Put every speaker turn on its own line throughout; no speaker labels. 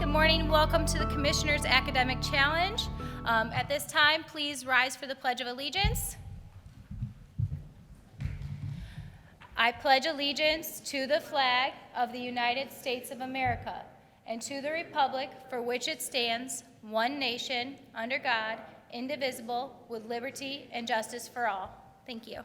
Good morning. Welcome to the Commissioner's Academic Challenge. At this time, please rise for the Pledge of Allegiance. I pledge allegiance to the flag of the United States of America and to the republic for which it stands, one nation, under God, indivisible, with liberty and justice for all. Thank you.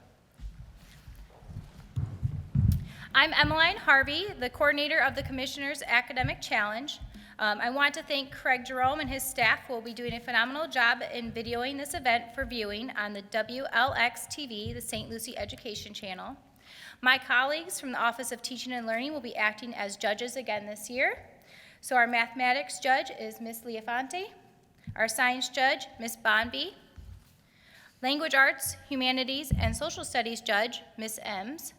I'm Emmeline Harvey, the coordinator of the Commissioner's Academic Challenge. I want to thank Craig Jerome and his staff who will be doing a phenomenal job in videoing this event for viewing on the WLX TV, the St. Lucie Education Channel. My colleagues from the Office of Teaching and Learning will be acting as judges again this year. So our mathematics judge is Ms. Leafonte, our science judge, Ms. Bonby, language arts, humanities, and social studies judge, Ms. Ems,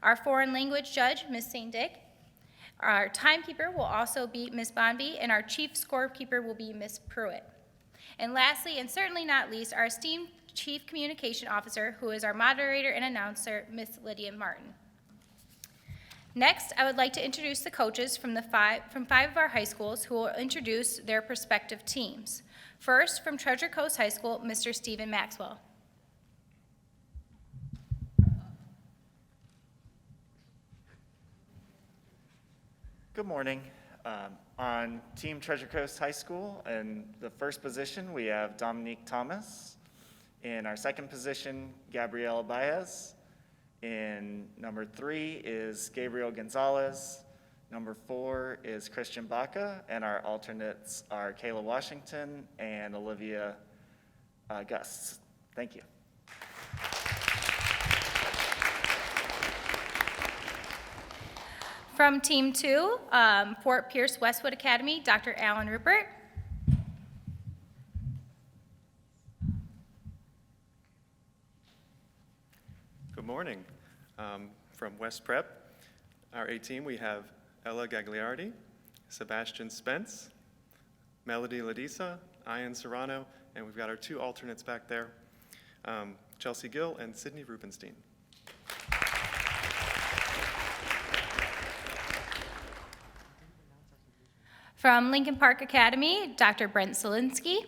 our foreign language judge, Ms. St. Dick. Our timekeeper will also be Ms. Bonby, and our chief scorekeeper will be Ms. Pruitt. And lastly, and certainly not least, our esteemed Chief Communication Officer, who is our moderator and announcer, Ms. Lydia Martin. Next, I would like to introduce the coaches from five of our high schools who will introduce their respective teams. First, from Treasure Coast High School, Mr. Stephen Maxwell.
Good morning. On Team Treasure Coast High School, in the first position, we have Dominique Thomas. In our second position, Gabrielle Baez. In number 3 is Gabriel Gonzalez. Number 4 is Christian Baca, and our alternates are Kayla Washington and Olivia Gus. Thank you.
From Team 2, Fort Pierce Westwood Academy, Dr. Alan Rupert.
Good morning. From West Prep, our A team, we have Ella Gagliardi, Sebastian Spence, Melody Ladisa, Ian Serrano, and we've got our 2 alternates back there, Chelsea Gill and Sydney Rubenstein.
From Lincoln Park Academy, Dr. Brent Solinsky.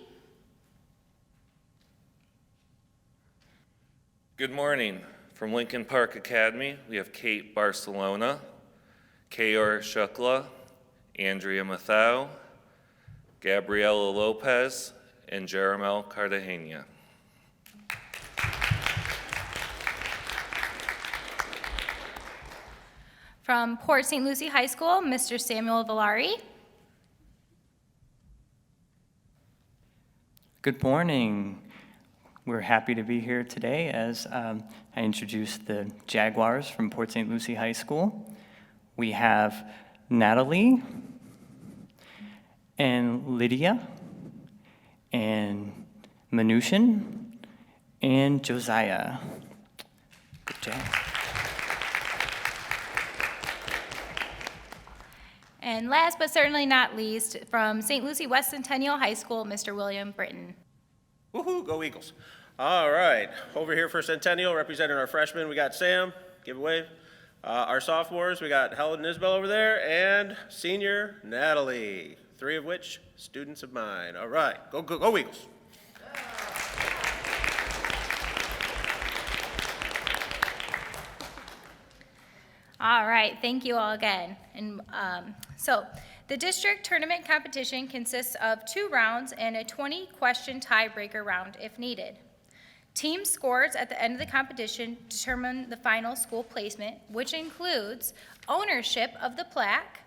Good morning. From Lincoln Park Academy, we have Kate Barcelona, Kayor Shukla, Andrea Mathau, Gabriela Lopez, and Jeramel Cartagena.
From Port St. Lucie High School, Mr. Samuel Villari.
Good morning. We're happy to be here today as I introduce the Jaguars from Port St. Lucie High School. We have Natalie and Lydia and Manushin and Josiah. Good job.
And last but certainly not least, from St. Lucie West Centennial High School, Mr. William Britton.
Woohoo, go Eagles. All right, over here for Centennial, representing our freshmen, we got Sam, give a wave. Our sophomores, we got Helen and Isabel over there, and senior Natalie, 3 of which students of mine. All right, go Eagles.
All right, thank you all again. And so the district tournament competition consists of 2 rounds and a 20-question tiebreaker round if needed. Team scores at the end of the competition determine the final school placement, which includes ownership of the plaque.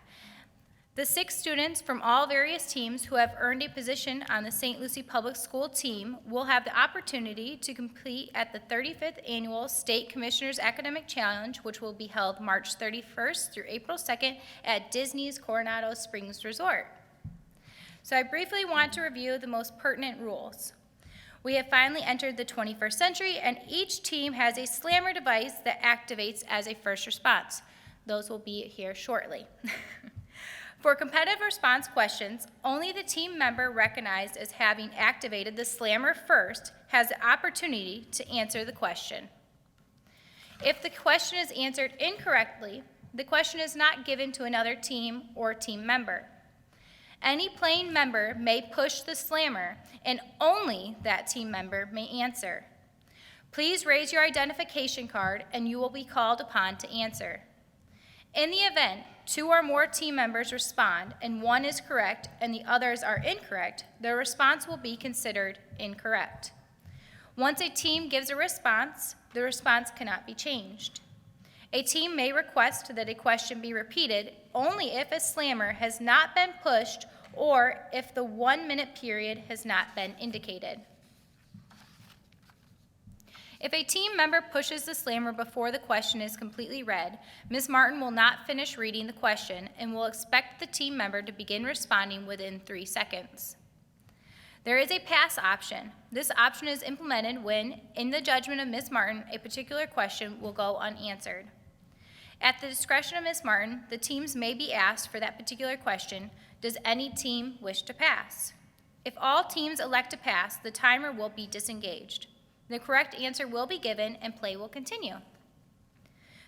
The 6 students from all various teams who have earned a position on the St. Lucie Public School team will have the opportunity to compete at the 35th Annual State Commissioner's Academic Challenge, which will be held March 31st through April 2nd at Disney's Coronado Springs Resort. So I briefly want to review the most pertinent rules. We have finally entered the 21st century, and each team has a slammer device that activates as a first response. Those will be here shortly. For competitive response questions, only the team member recognized as having activated the slammer first has the opportunity to answer the question. If the question is answered incorrectly, the question is not given to another team or team member. Any playing member may push the slammer, and only that team member may answer. Please raise your identification card, and you will be called upon to answer. In the event 2 or more team members respond and one is correct and the others are incorrect, their response will be considered incorrect. Once a team gives a response, the response cannot be changed. A team may request that a question be repeated only if a slammer has not been pushed or if the 1-minute period has not been indicated. If a team member pushes the slammer before the question is completely read, Ms. Martin will not finish reading the question and will expect the team member to begin responding within 3 seconds. There is a pass option. This option is implemented when, in the judgment of Ms. Martin, a particular question will go unanswered. At the discretion of Ms. Martin, the teams may be asked for that particular question, does any team wish to pass? If all teams elect to pass, the timer will be disengaged. The correct answer will be given and play will continue.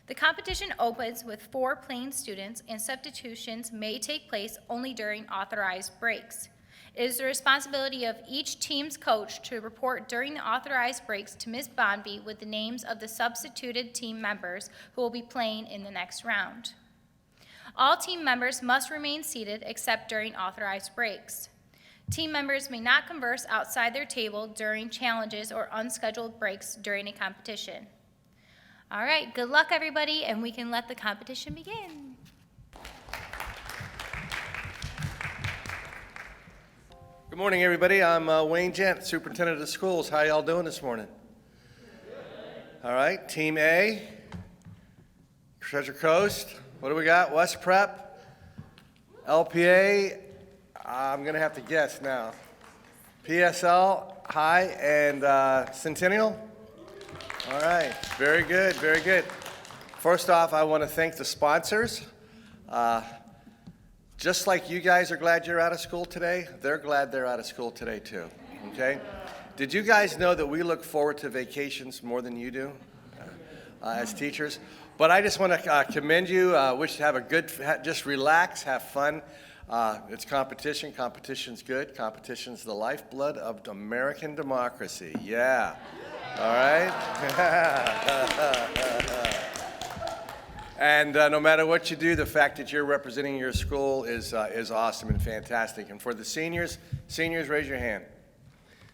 The competition opens with 4 playing students and substitutions may take place only during authorized breaks. It is the responsibility of each team's coach to report during the authorized breaks to Ms. Bonby with the names of the substituted team members who will be playing in the next round. All team members must remain seated except during authorized breaks. Team members may not converse outside their table during challenges or unscheduled breaks during a competition. All right, good luck everybody, and we can let the competition begin.
Good morning, everybody. I'm Wayne Gent, Superintendent of Schools. How y'all doing this morning? All right, Team A, Treasure Coast. What do we got? West Prep, LPA. I'm going to have to guess now. PSL High and Centennial? All right, very good, very good. First off, I want to thank the sponsors. Just like you guys are glad you're out of school today, they're glad they're out of school today too, okay? Did you guys know that we look forward to vacations more than you do as teachers? But I just want to commend you, wish you have a good, just relax, have fun. It's competition. Competition's good. Competition's the lifeblood of American democracy. Yeah. All right? And no matter what you do, the fact that you're representing your school is awesome and fantastic. And for the seniors, raise your hand.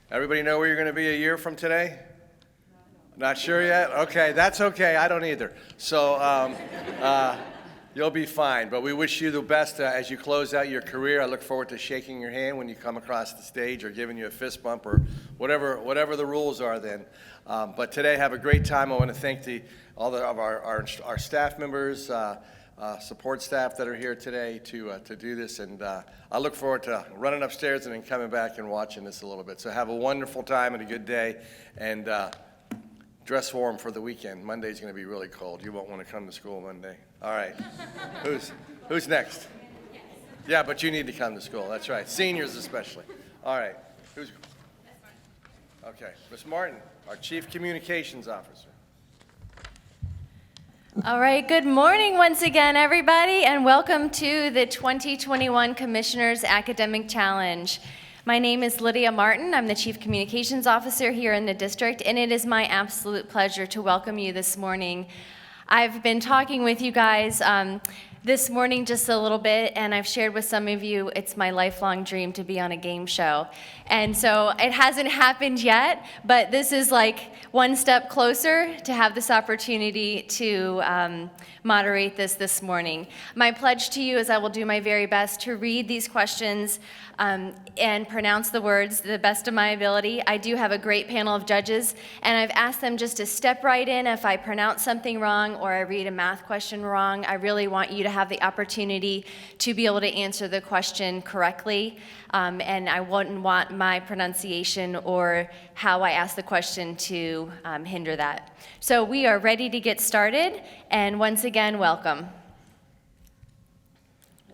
Everybody know where you're going to be a year from today? Not sure yet? Okay, that's okay. I don't either. So you'll be fine. But we wish you the best as you close out your career. I look forward to shaking your hand when you come across the stage or giving you a fist bump or whatever the rules are then. But today, have a great time. I want to thank all of our staff members, support staff that are here today to do this. And I look forward to running upstairs and then coming back and watching this a little bit. So have a wonderful time and a good day. And dress warm for the weekend. Monday's going to be really cold. You won't want to come to school Monday. All right. Who's next? Yeah, but you need to come to school. That's right. Seniors especially. All right. Okay. Ms. Martin, our Chief Communications Officer.
All right, good morning once again, everybody, and welcome to the 2021 Commissioners Academic Challenge. My name is Lydia Martin. I'm the Chief Communications Officer here in the district, and it is my absolute pleasure to welcome you this morning. I've been talking with you guys this morning just a little bit, and I've shared with some of you it's my lifelong dream to be on a game show. And so it hasn't happened yet, but this is like one step closer to have this opportunity to moderate this morning. My pledge to you is I will do my very best to read these questions and pronounce the words to the best of my ability. I do have a great panel of judges, and I've asked them just to step right in if I pronounce something wrong or I read a math question wrong. I really want you to have the opportunity to be able to answer the question correctly, and I wouldn't want my pronunciation or how I ask the question to hinder that. So we are ready to get started, and once again, welcome.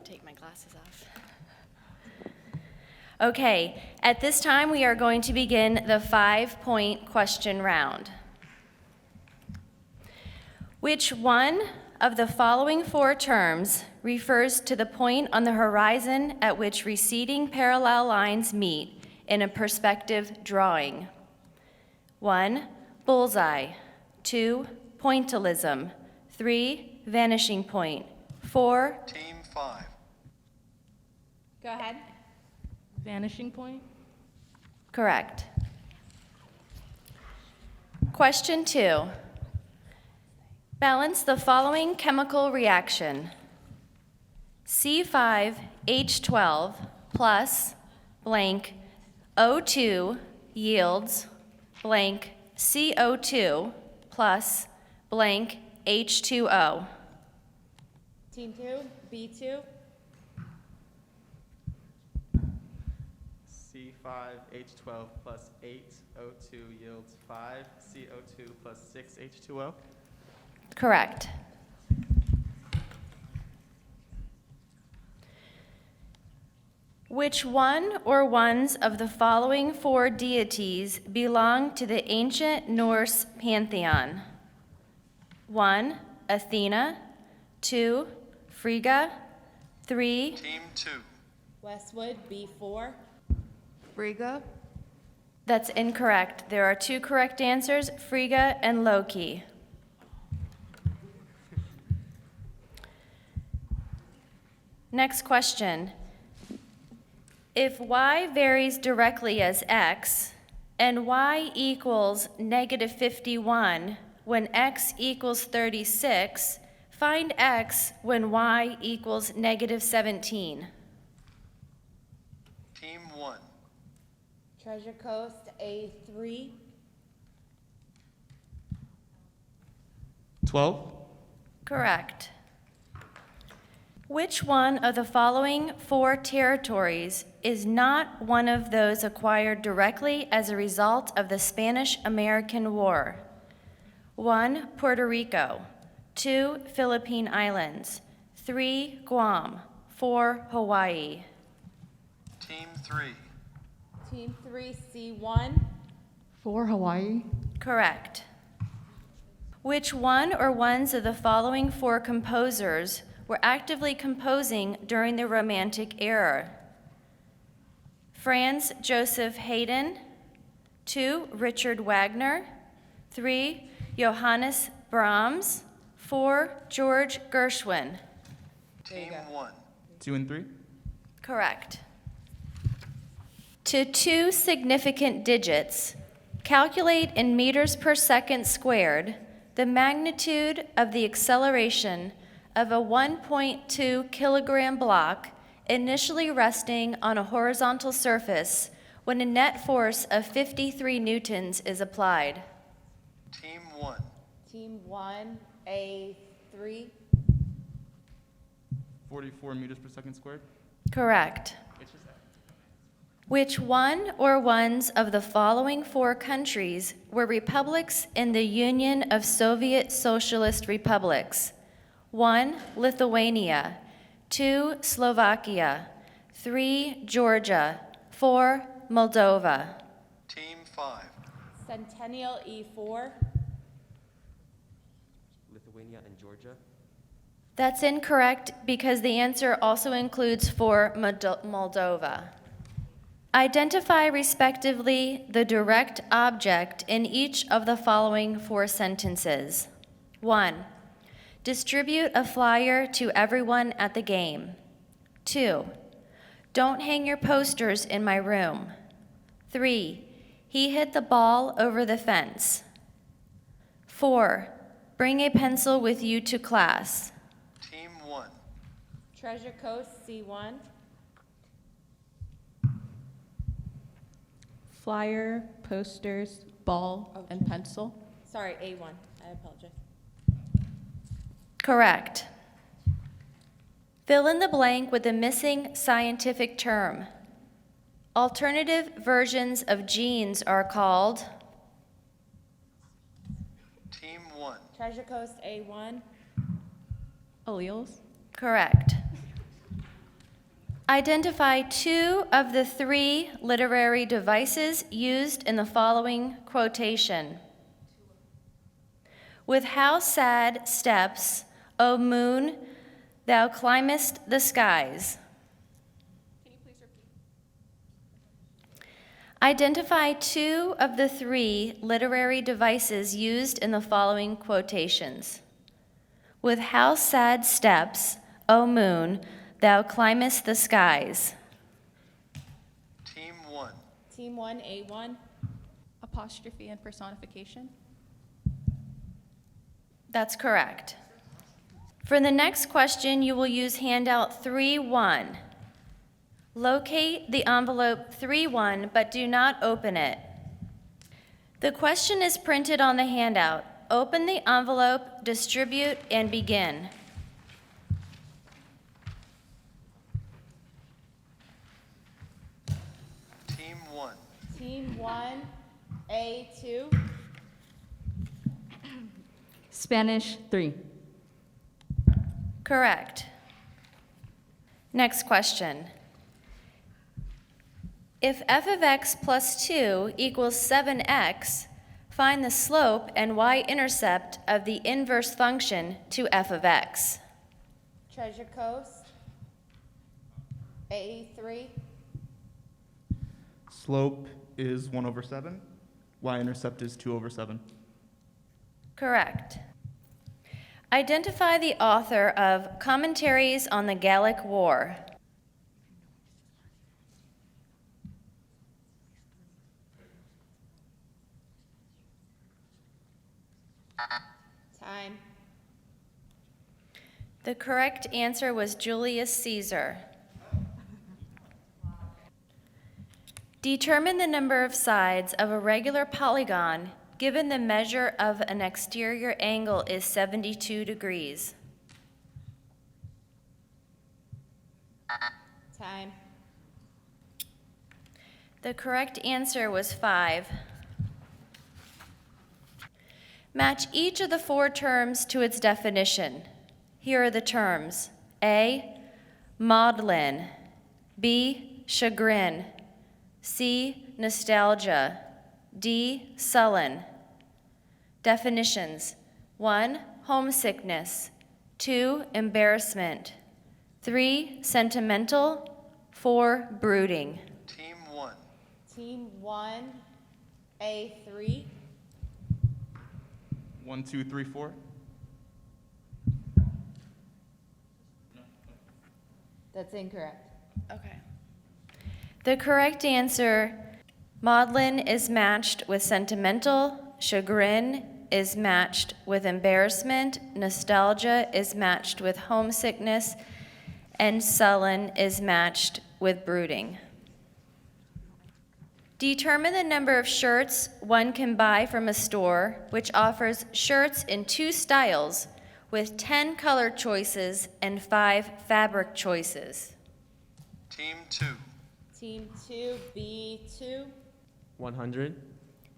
Take my glasses off. Okay, at this time we are going to begin the 5-point question round. Which one of the following 4 terms refers to the point on the horizon at which receding parallel lines meet in a perspective drawing? 1. Bullseye. 2. Pointillism. 3. Vanishing point. 4.
Team 5.
Go ahead.
Vanishing point?
Correct. Question 2. Balance the following chemical reaction. C5H12 plus blank O2 yields blank CO2 plus blank H2O.
Team 2, B2?
C5H12 plus 8O2 yields 5 CO2 plus 6 H2O.
Correct. Which one or ones of the following 4 deities belong to the ancient Norse pantheon? 1. Athena. 2. Frigga. 3.
Team 2.
Westwood, B4?
Frigga?
That's incorrect. There are 2 correct answers, Frigga and Loki. Next question. If y varies directly as x, and y equals negative 51 when x equals 36, find x when y equals negative 17.
Team 1.
Treasure Coast, A3?
12.
Correct. Which one of the following 4 territories is not one of those acquired directly as a result of the Spanish-American War? 1. Puerto Rico. 2. Philippine Islands. 3. Guam. 4. Hawaii.
Team 3.
Team 3, C1?
For Hawaii?
Correct. Which one or ones of the following 4 composers were actively composing during the Romantic era? Franz Joseph Haydn. 2. Richard Wagner. 3. Johannes Brahms. 4. George Gershwin.
Team 1.
2 and 3.
Correct. To 2 significant digits, calculate in meters per second squared the magnitude of the acceleration of a 1.2 kilogram block initially resting on a horizontal surface when a net force of 53 newtons is applied.
Team 1.
Team 1, A3?
44 meters per second squared.
Correct. Which one or ones of the following 4 countries were republics in the Union of Soviet Socialist Republics? 1. Lithuania. 2. Slovakia. 3. Georgia. 4. Moldova.
Team 5.
Centennial, E4?
Lithuania and Georgia.
That's incorrect because the answer also includes 4. Moldova. Identify respectively the direct object in each of the following 4 sentences. 1. Distribute a flyer to everyone at the game. 2. Don't hang your posters in my room. 3. He hit the ball over the fence. 4. Bring a pencil with you to class.
Team 1.
Treasure Coast, C1?
Flyer, posters, ball, and pencil?
Sorry, A1. I apologize.
Correct. Fill in the blank with the missing scientific term. Alternative versions of genes are called
Team 1.
Treasure Coast, A1?
Alleles?
correct. Identify 2 of the 3 literary devices used in the following quotation. With how sad steps, O moon, Thou climbest the skies. Identify two of the three literary devices used in the following quotations. With how sad steps, O moon, thou climbest the skies.
Team 1.
Team 1, A1.
Apostrophe and personification.
That's correct. For the next question, you will use handout 3-1. Locate the envelope 3-1, but do not open it. The question is printed on the handout. Open the envelope, distribute, and begin.
Team 1.
Team 1, A2.
Spanish 3.
Correct. Next question. If f of x plus 2 equals 7x, find the slope and y-intercept of the inverse function to f of x.
Treasure Coast, A3.
Slope is 1/7. Y-intercept is 2/7.
Correct. Identify the author of Commentaries on the Gallic War.
Time.
The correct answer was Julius Caesar. Determine the number of sides of a regular polygon given the measure of an exterior angle is 72 degrees.
Time.
The correct answer was 5. Match each of the 4 terms to its definition. Here are the terms. A, maudlin. B, chagrin. C, nostalgia. D, sullen. Definitions. 1, homesickness. 2, embarrassment. 3, sentimental. 4, brooding.
Team 1.
Team 1, A3.
1, 2, 3, 4.
That's incorrect.
Okay. The correct answer, maudlin is matched with sentimental, chagrin is matched with embarrassment, nostalgia is matched with homesickness, and sullen is matched with brooding. Determine the number of shirts one can buy from a store which offers shirts in 2 styles with 10 color choices and 5 fabric choices.
Team 2.
Team 2, B2.
100.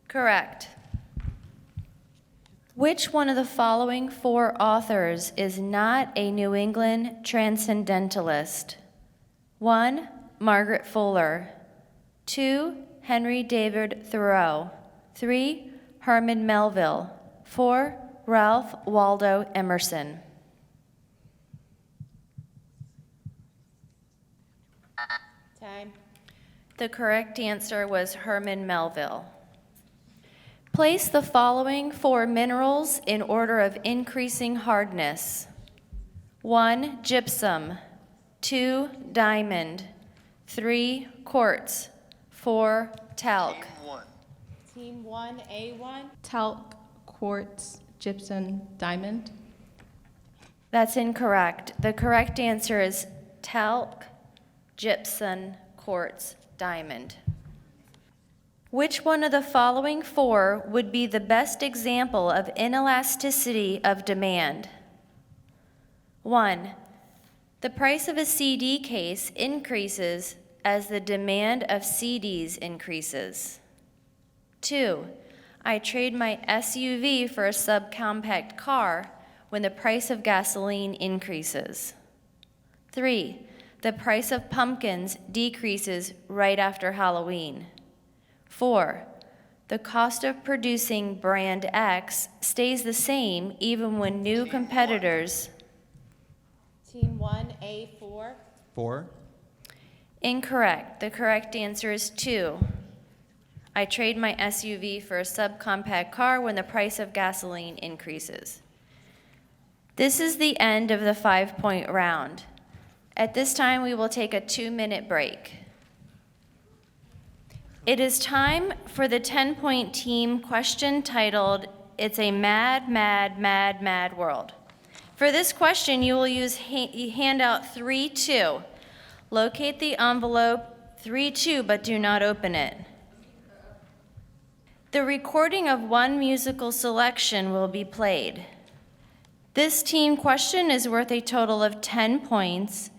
Correct. Which one of the following 4 authors is not a New England transcendentalist? 1, Margaret Fuller. 2, Henry David Thoreau. 3, Herman Melville. 4, Ralph Waldo Emerson.
Time.
The correct answer was Herman Melville. Place the following 4 minerals in order of increasing hardness. 1, gypsum. 2, diamond. 3, quartz. 4, talc.
Team 1.
Team 1, A1.
Talc, quartz, gypsum, diamond.
That's incorrect. The correct answer is talc, gypsum, quartz, diamond. Which one of the following 4 would be the best example of inelasticity of demand? 1, the price of a CD case increases as the demand of CDs increases. 2, I trade my SUV for a subcompact car when the price of gasoline increases. 3, the price of pumpkins decreases right after Halloween. 4, the cost of producing brand X stays the same even when new competitors.
Team Team 1A4.
4.
Incorrect. The correct answer is 2. I trade my SUV for a subcompact car when the price of gasoline increases. This is the end of the 5-point round. At this time, we will take a 2-minute break. It is time for the 10-point team question titled, "It's a Mad, Mad, Mad, Mad World." For this question, you will use handout 3-2. Locate the envelope 3-2, but do not open it. The recording of one musical selection will be played. This team question is worth a total of 10 points,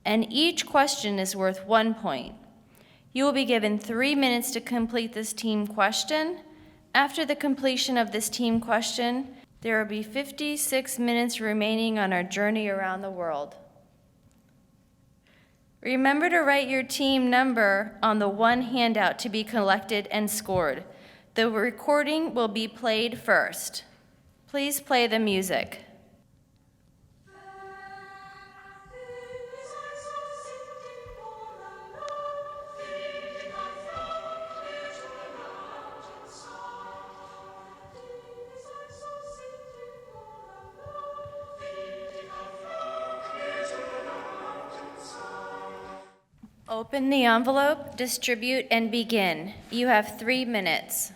and each question is worth 1 point. You will be given 3 minutes to complete this team question. After the completion of this team question, there will be 56 minutes remaining on our journey around the world. Remember to write your team number on the one handout to be collected and scored. The recording will be played first. Please play the music. Open the envelope, distribute, and begin. You have 3 minutes.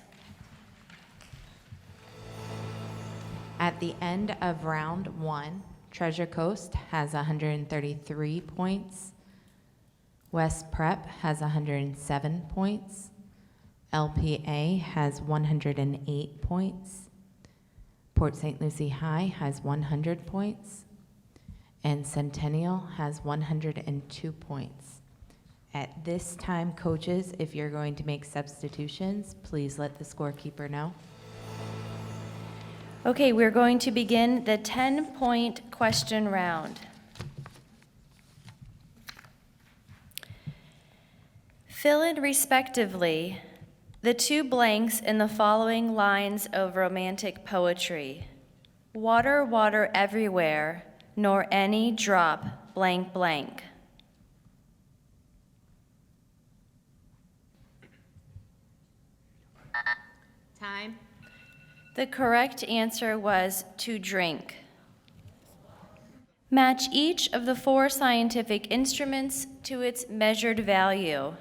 At the end of round 1, Treasure Coast has 133 points. West Prep has 107 points. LPA has 108 points. Port St. Lucie High has 100 points. And Centennial has 102 points. At this time, coaches, if you're going to make substitutions, please let the scorekeeper know.
Okay, we're going to begin the 10-point question round. Fill in respectively the 2 blanks in the following lines of romantic poetry. Water, water everywhere, nor any drop, blank, blank.
Time.
The correct answer was to drink. Match each of the 4 scientific instruments to its measured value.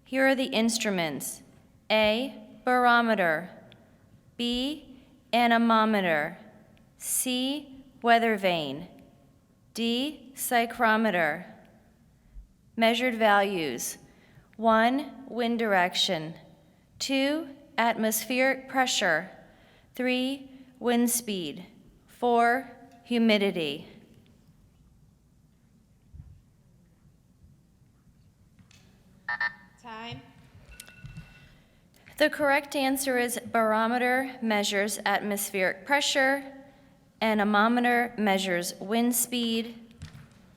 Here are the instruments. A, barometer. B, anemometer. C, weather vane. D, psychrometer. Measured values. 1, wind direction. 2, atmospheric pressure. 3, wind speed. 4, humidity.
Time.
The correct answer is barometer measures atmospheric pressure, anemometer measures wind speed,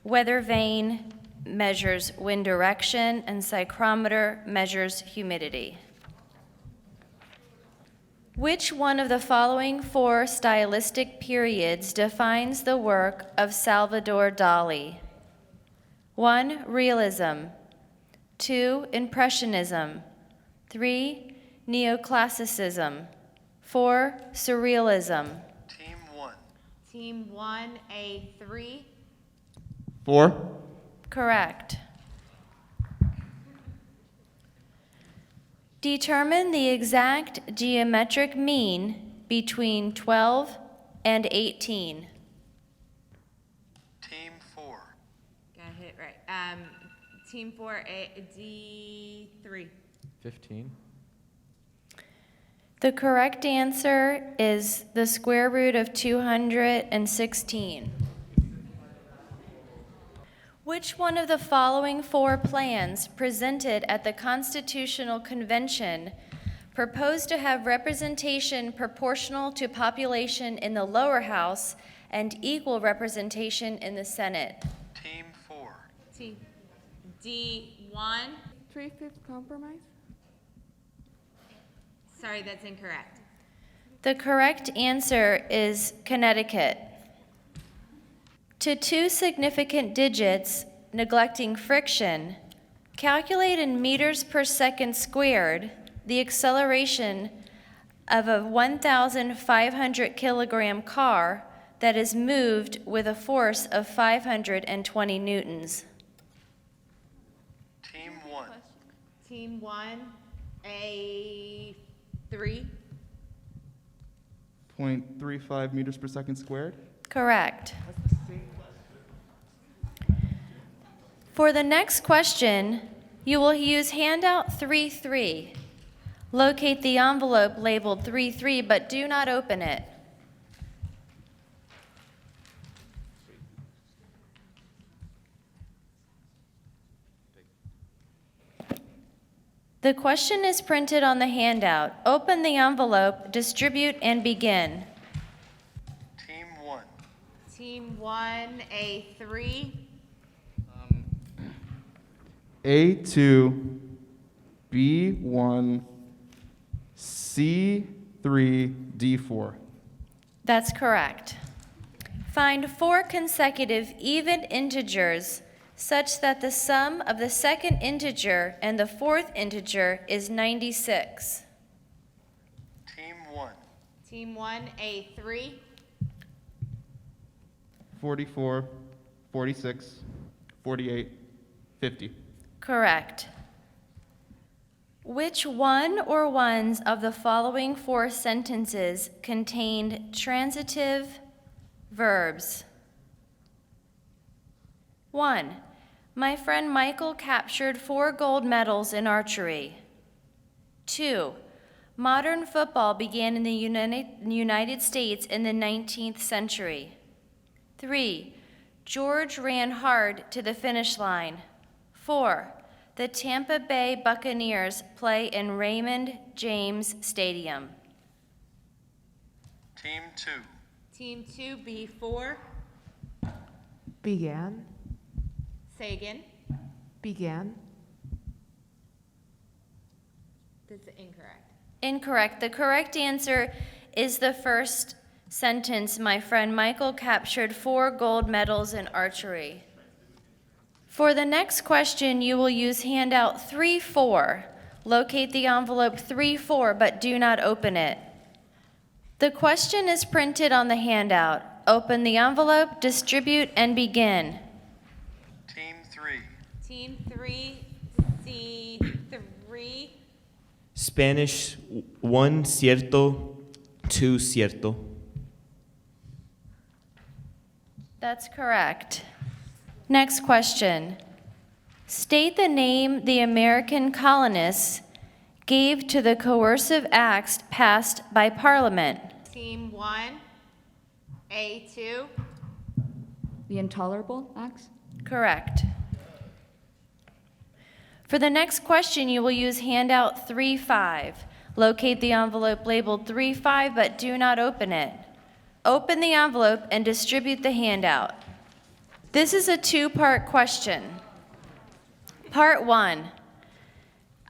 weather vane measures wind direction, and psychrometer measures humidity. Which one of the following 4 stylistic periods defines the work of Salvador Dali? 1, realism. 2, impressionism. 3, neoclassicism. 4, surrealism.
Team 1.
Team 1A3.
4.
Correct. Determine the exact geometric mean between 12 and 18.
Team 4.
Got it right. Team 4A, D3.
15.
The correct answer is the square root of 216. Which one of the following 4 plans presented at the Constitutional Convention proposed to have representation proportional to population in the lower house and equal representation in the Senate?
Team 4.
Team D1.
3/5 compromise?
Sorry, that's incorrect.
The correct answer is Connecticut. To two significant digits, neglecting friction, calculate in meters per second squared the acceleration of a 1,500 kilogram car that is moved with a force of 520 newtons.
Team 1.
Team 1, A 3.
0.35 meters per second squared.
Correct. For the next question, you will use handout 3-3. Locate the envelope labeled 3-3, but do not open it. The question is printed on the handout. Open the envelope, distribute, and begin.
Team 1.
Team 1, A 3.
A2, B1, C3, D4.
That's correct. Find 4 consecutive even integers such that the sum of the second integer and the fourth integer is 96.
Team 1.
Team 1, A 3.
44, 46, 48, 50.
Correct. Which one or ones of the following 4 sentences contained transitive verbs? 1. My friend Michael captured 4 gold medals in archery. 2. Modern football began in the United States in the 19th century. 3. George ran hard to the finish line. 4. The Tampa Bay Buccaneers play in Raymond James Stadium.
Team 2.
Team 2, B 4.
Began.
Say again.
Began.
That's incorrect.
Incorrect. The correct answer is the first sentence. My friend Michael captured 4 gold medals in archery. For the next question, you will use handout 3-4. Locate the envelope 3-4, but do not open it. The question is printed on the handout. Open the envelope, distribute, and begin.
Team 3.
Team 3, C 3.
Spanish 1 cierto, 2 cierto.
That's correct. Next question. State the name the American colonists gave to the coercive acts passed by Parliament.
Team 1, A 2.
The Intolerable Acts.
Correct. For the next question, you will use handout 3-5. Locate the envelope labeled 3-5, but do not open it. Open the envelope and distribute the handout. This is a 2-part question. Part 1.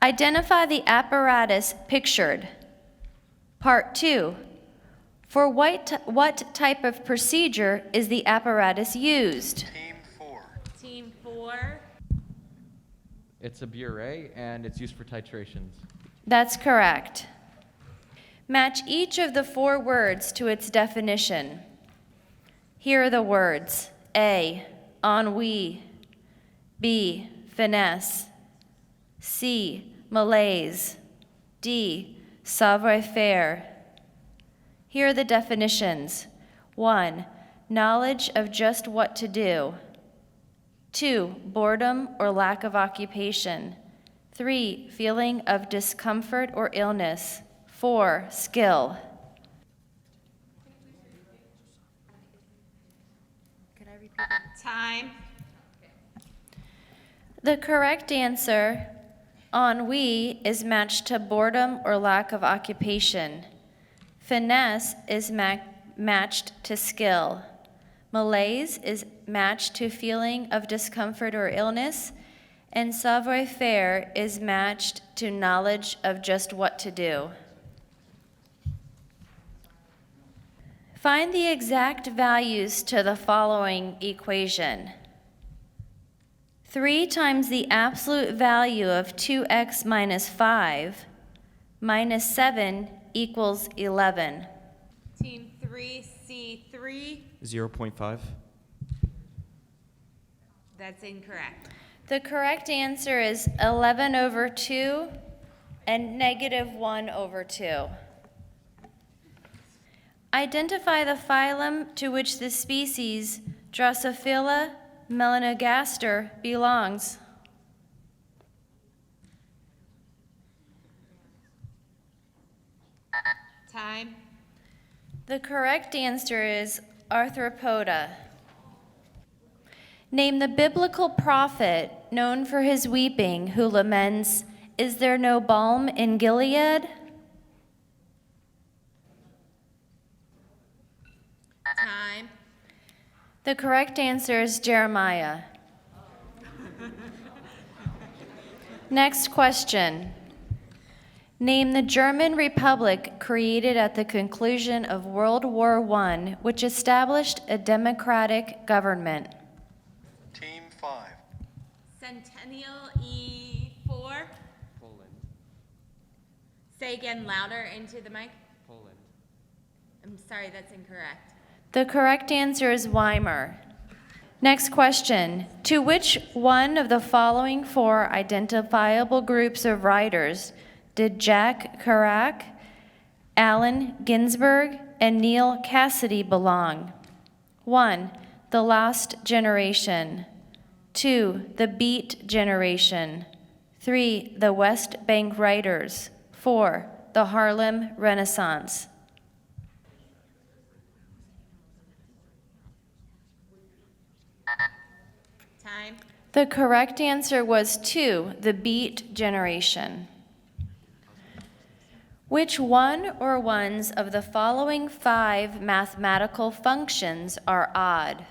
Identify the apparatus pictured. Part 2. For what type of procedure is the apparatus used?
Team 4.
Team 4.
It's a Bure, and it's used for titrations.
That's correct. Match each of the 4 words to its definition. Here are the words. A, ennui. B, finesse. C, malaise. D, savoir-faire. Here are the definitions. 1, knowledge of just what to do. 2, boredom or lack of occupation. 3, feeling of discomfort or illness. 4, skill.
Time.
The correct answer, ennui, is matched to boredom or lack of occupation. Finesse is matched to skill. Malaise is matched to feeling of discomfort or illness. And savoir-faire is matched to knowledge of just what to do. Find the exact values to the following equation. 3 times the absolute value of 2x minus 5 minus 7 equals 11.
Team 3C3.
0.5.
That's incorrect.
The correct answer is 11 over 2 and negative 1 over 2. Identify the phylum to which the species Drosophila melanogaster belongs.
Time.
The correct answer is Arthropoda. Name the biblical prophet known for his weeping who laments, "Is there no balm in Gilead?"
Time.
The correct answer is Jeremiah. Next question. Name the German Republic created at the conclusion of World War I, which established a democratic government.
Team 5.
Centennial E4.
Poland.
Say again louder into the mic.
Poland.
I'm sorry, that's incorrect.
The correct answer is Weimar. Next question. To which one of the following 4 identifiable groups of writers did Jack Kerouac, Allen Ginsberg, and Neil Cassidy belong? 1. The Lost Generation. 2. The Beat Generation. 3. The West Bank Writers. 4. The Harlem Renaissance.
Time.
The correct answer was 2, the Beat Generation. Which one or ones of the following 5 mathematical functions are odd?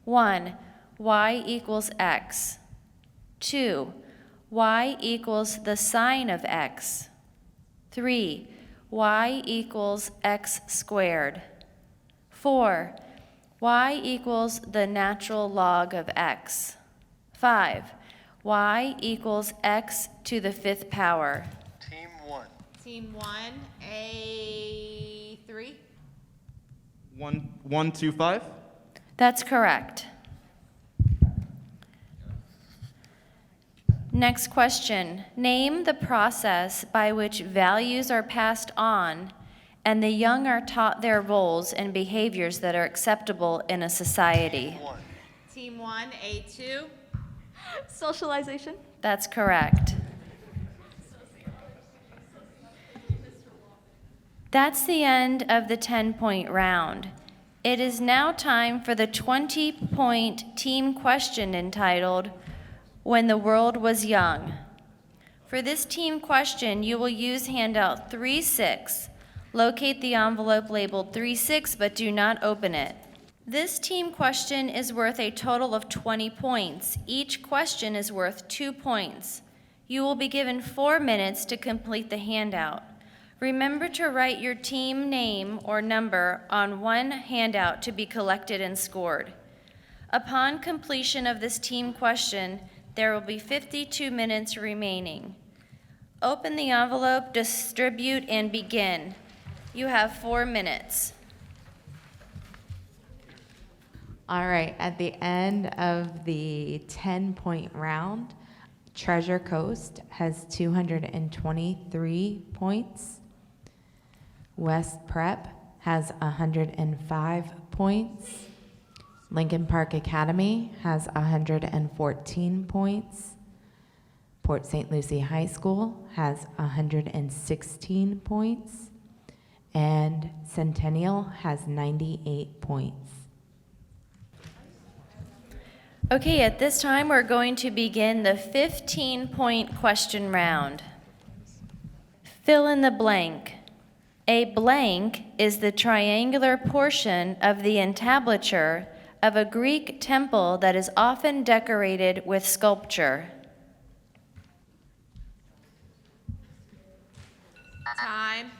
1, y equals x. 2, y equals the sine of x. 3, y equals x squared. 4, y equals the natural log of x. 5, y equals x to the 5th power.
Team 1.
Team 1, A3.
1, 2, 5.
That's correct. Next question. Name the process by which values are passed on and the young are taught their roles and behaviors that are acceptable in a society.
Team 1, A2.
Socialization.
That's correct. That's the end of the 10-point round. It is now time for the 20-point team question entitled, "When the World Was Young." For this team question, you will use handout 3-6. Locate the envelope labeled 3-6, but do not open it. This team question is worth a total of 20 points. Each question is worth 2 points. You will be given 4 minutes to complete the handout. Remember to write your team name or number on one handout to be collected and scored. Upon completion of this team question, there will be 52 minutes remaining. Open the envelope, distribute, and begin. You have 4 minutes.
All right, at the end of the 10-point round, Treasure Coast has 223 points. West Prep has 105 points. Lincoln Park Academy has 114 points. Port St. Lucie High School has 116 points. And Centennial has 98 points.
Okay, at this time, we're going to begin the 15-point question round. Fill in the blank. A blank is the triangular portion of the entablature of a Greek temple that is often decorated with sculpture.
Time.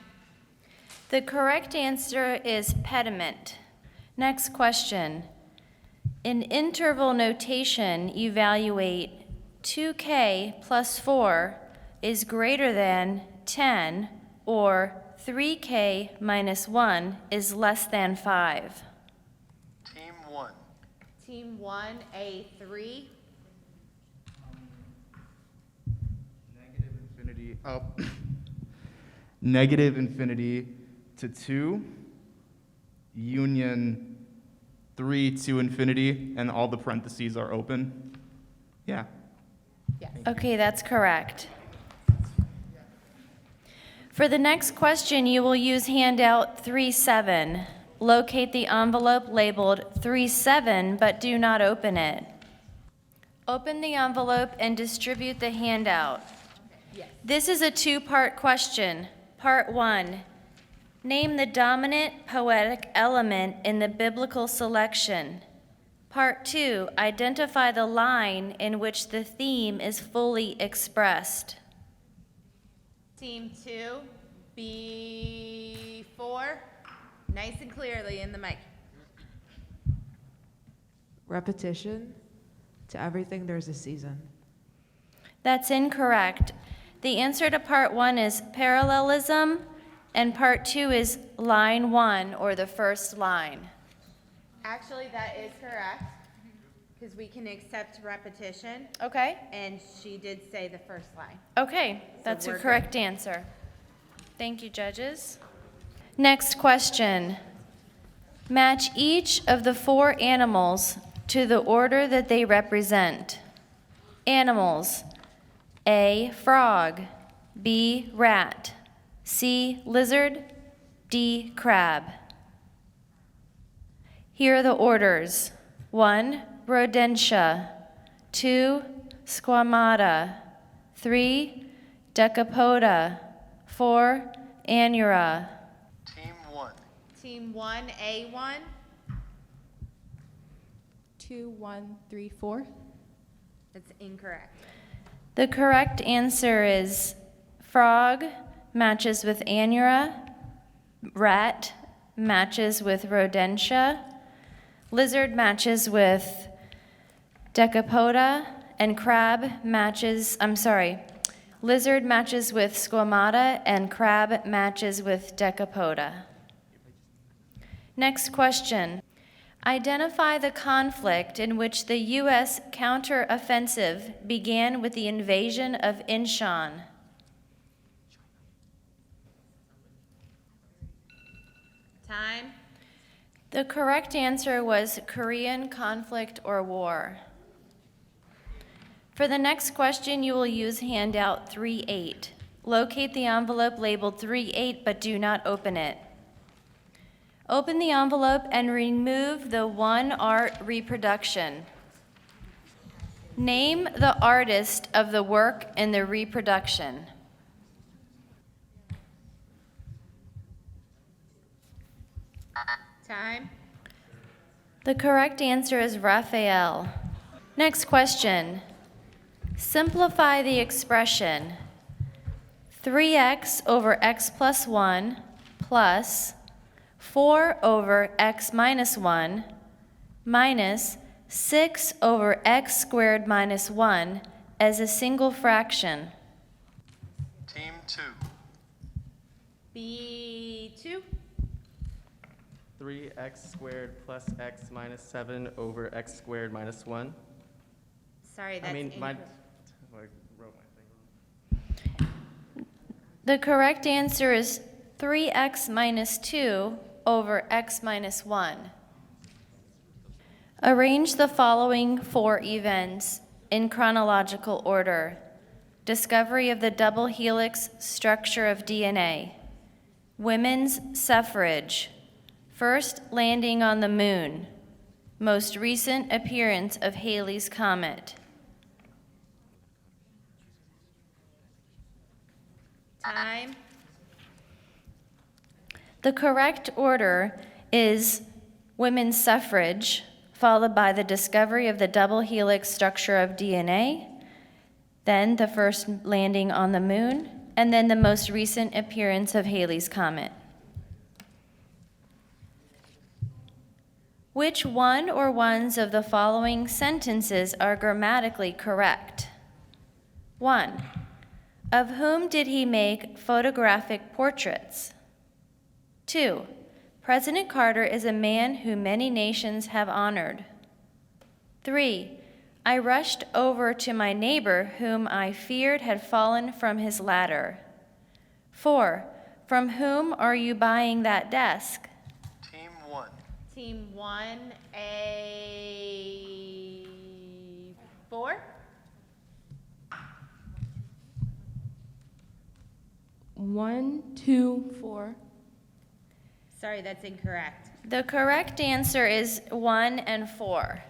The correct answer is pediment. Next question. In interval notation, evaluate 2k plus 4 is greater than 10, or 3k minus 1 is less than 5.
Team 1.
Team 1, A3.
Negative infinity up. Negative infinity to 2, union 3 to infinity, and all the parentheses are open. Yeah.
Okay, that's correct. For the next question, you will use handout 3-7. Locate the envelope labeled 3-7, but do not open it. Open the envelope and distribute the handout. This is a two-part question. Part 1, name the dominant poetic element in the biblical selection. Part 2, identify the line in which the theme is fully expressed.
Team 2, B4. Nice and clearly in the mic.
Repetition. To everything, there's a season.
That's incorrect. The answer to part 1 is parallelism, and part 2 is line 1, or the first line.
Actually, that is correct, because we can accept repetition.
Okay.
And she did say the first line.
Okay, that's a
we're
correct answer. Thank you, judges. Next question. Match each of the 4 animals to the order that they represent. Animals: A, frog, B, rat, C, lizard, D, crab. Here are the orders. 1, rodentia. 2, squamata. 3, decapoda. 4, anura.
Team 1.
Team 1, A1.
2, 1, 3, 4.
That's incorrect.
The correct answer is frog matches with anura, rat matches with rodentia, lizard matches with decapoda, and lizard matches with squamata, and crab matches with decapoda. Next question. Identify the conflict in which the U.S. counteroffensive began with the invasion of Incheon.
Time.
The correct answer was Korean conflict or war. For the next question, you will use handout 3-8. Locate the envelope labeled 3-8, but do not open it. Open the envelope and remove the one art reproduction. Name the artist of the work in the reproduction.
Time.
The correct answer is Raphael. Next question. Simplify the expression 3x over x plus 1 plus 4 over x minus 1 minus 6 over x squared minus 1 as a single fraction.
Team 2.
B2.
3x squared plus x minus 7 over x squared minus 1.
Sorry, that's incorrect.
I wrote my thing wrong.
The correct answer is 3x minus 2 over x minus 1. Arrange the following 4 events in chronological order. Discovery of the double helix structure of DNA. Women's suffrage. First landing on the moon. Most recent appearance of Halley's Comet.
Time.
The correct order is women's suffrage, followed by the discovery of the double helix structure of DNA, then the first landing on the moon, and then the most recent appearance of Halley's Comet. Which one or ones of the following sentences are grammatically correct? 1. Of whom did he make photographic portraits? 2. President Carter is a man who many nations have honored. 3. I rushed over to my neighbor whom I feared had fallen from his ladder. 4. From whom are you buying that desk?
Team 1.
Team 1, A4?
1, 2, 4.
Sorry, that's incorrect.
The correct answer is 1 and 4.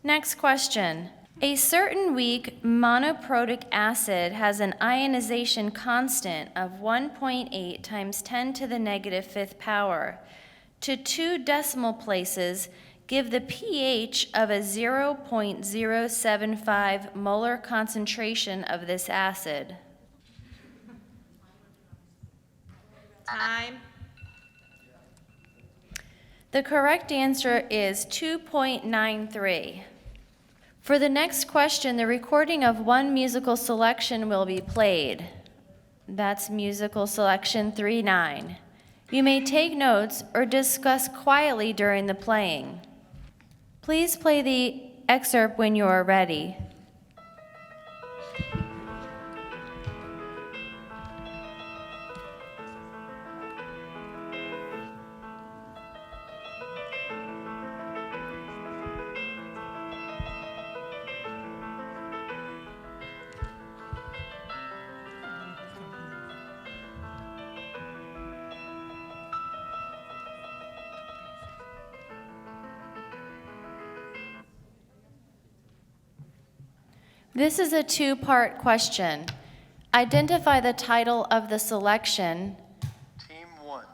Next question. A certain weak monoprotic acid has an ionization constant of 1.8 times 10 to the negative fifth power. To 2 decimal places, give the pH of a 0.075 molar concentration of this acid.
Time.
The correct answer is 2.93. For the next question, the recording of one musical selection will be played. That's musical selection 3-9. You may take notes or discuss quietly during the playing. Please play the excerpt when you are ready. This is a 2-part question. Identify the title of the selection.
Team 1.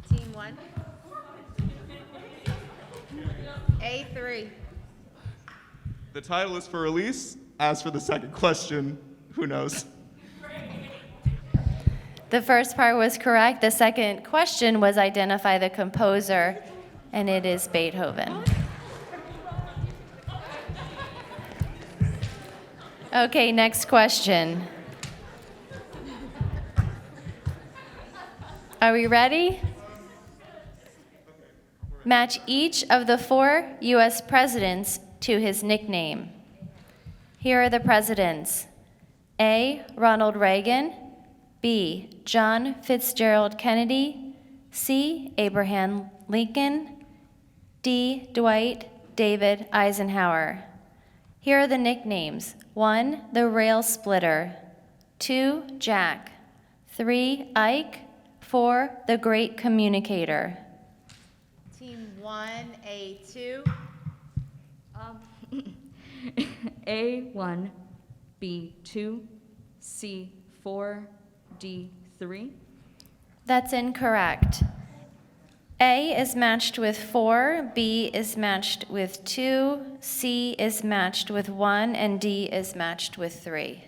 Team 1. A3.
The title is for release. As for the second question, who knows?
The first part was correct. The second question was identify the composer, and it is Beethoven. Okay, next question. Are we ready? Match each of the 4 U.S. presidents to his nickname. Here are the presidents. A. Ronald Reagan. B. John Fitzgerald Kennedy. C. Abraham Lincoln. D. Dwight David Eisenhower. Here are the nicknames. 1. The Rail Splitter. 2. Jack. 3. Ike. 4. The Great Communicator.
Team 1, A2.
A1, B2, C4, D3.
That's incorrect. A is matched with 4, B is matched with 2, C is matched with 1, and D is matched with 3.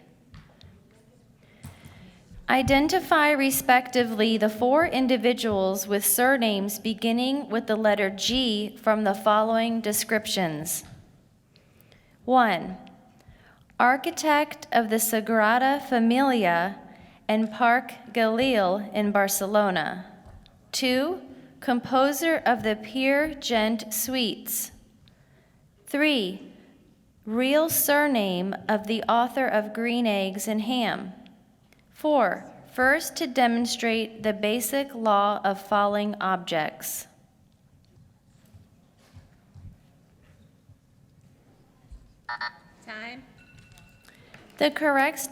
Identify respectively the 4 individuals with surnames beginning with the letter G from the following descriptions. 1. Architect of the Sagrada Familia and Parc Güell in Barcelona. 2. Composer of the Peer Gynt Suites. 3. Real surname of the author of Green Eggs and Ham. 4. First to demonstrate the basic law of falling objects.
Time.
The correct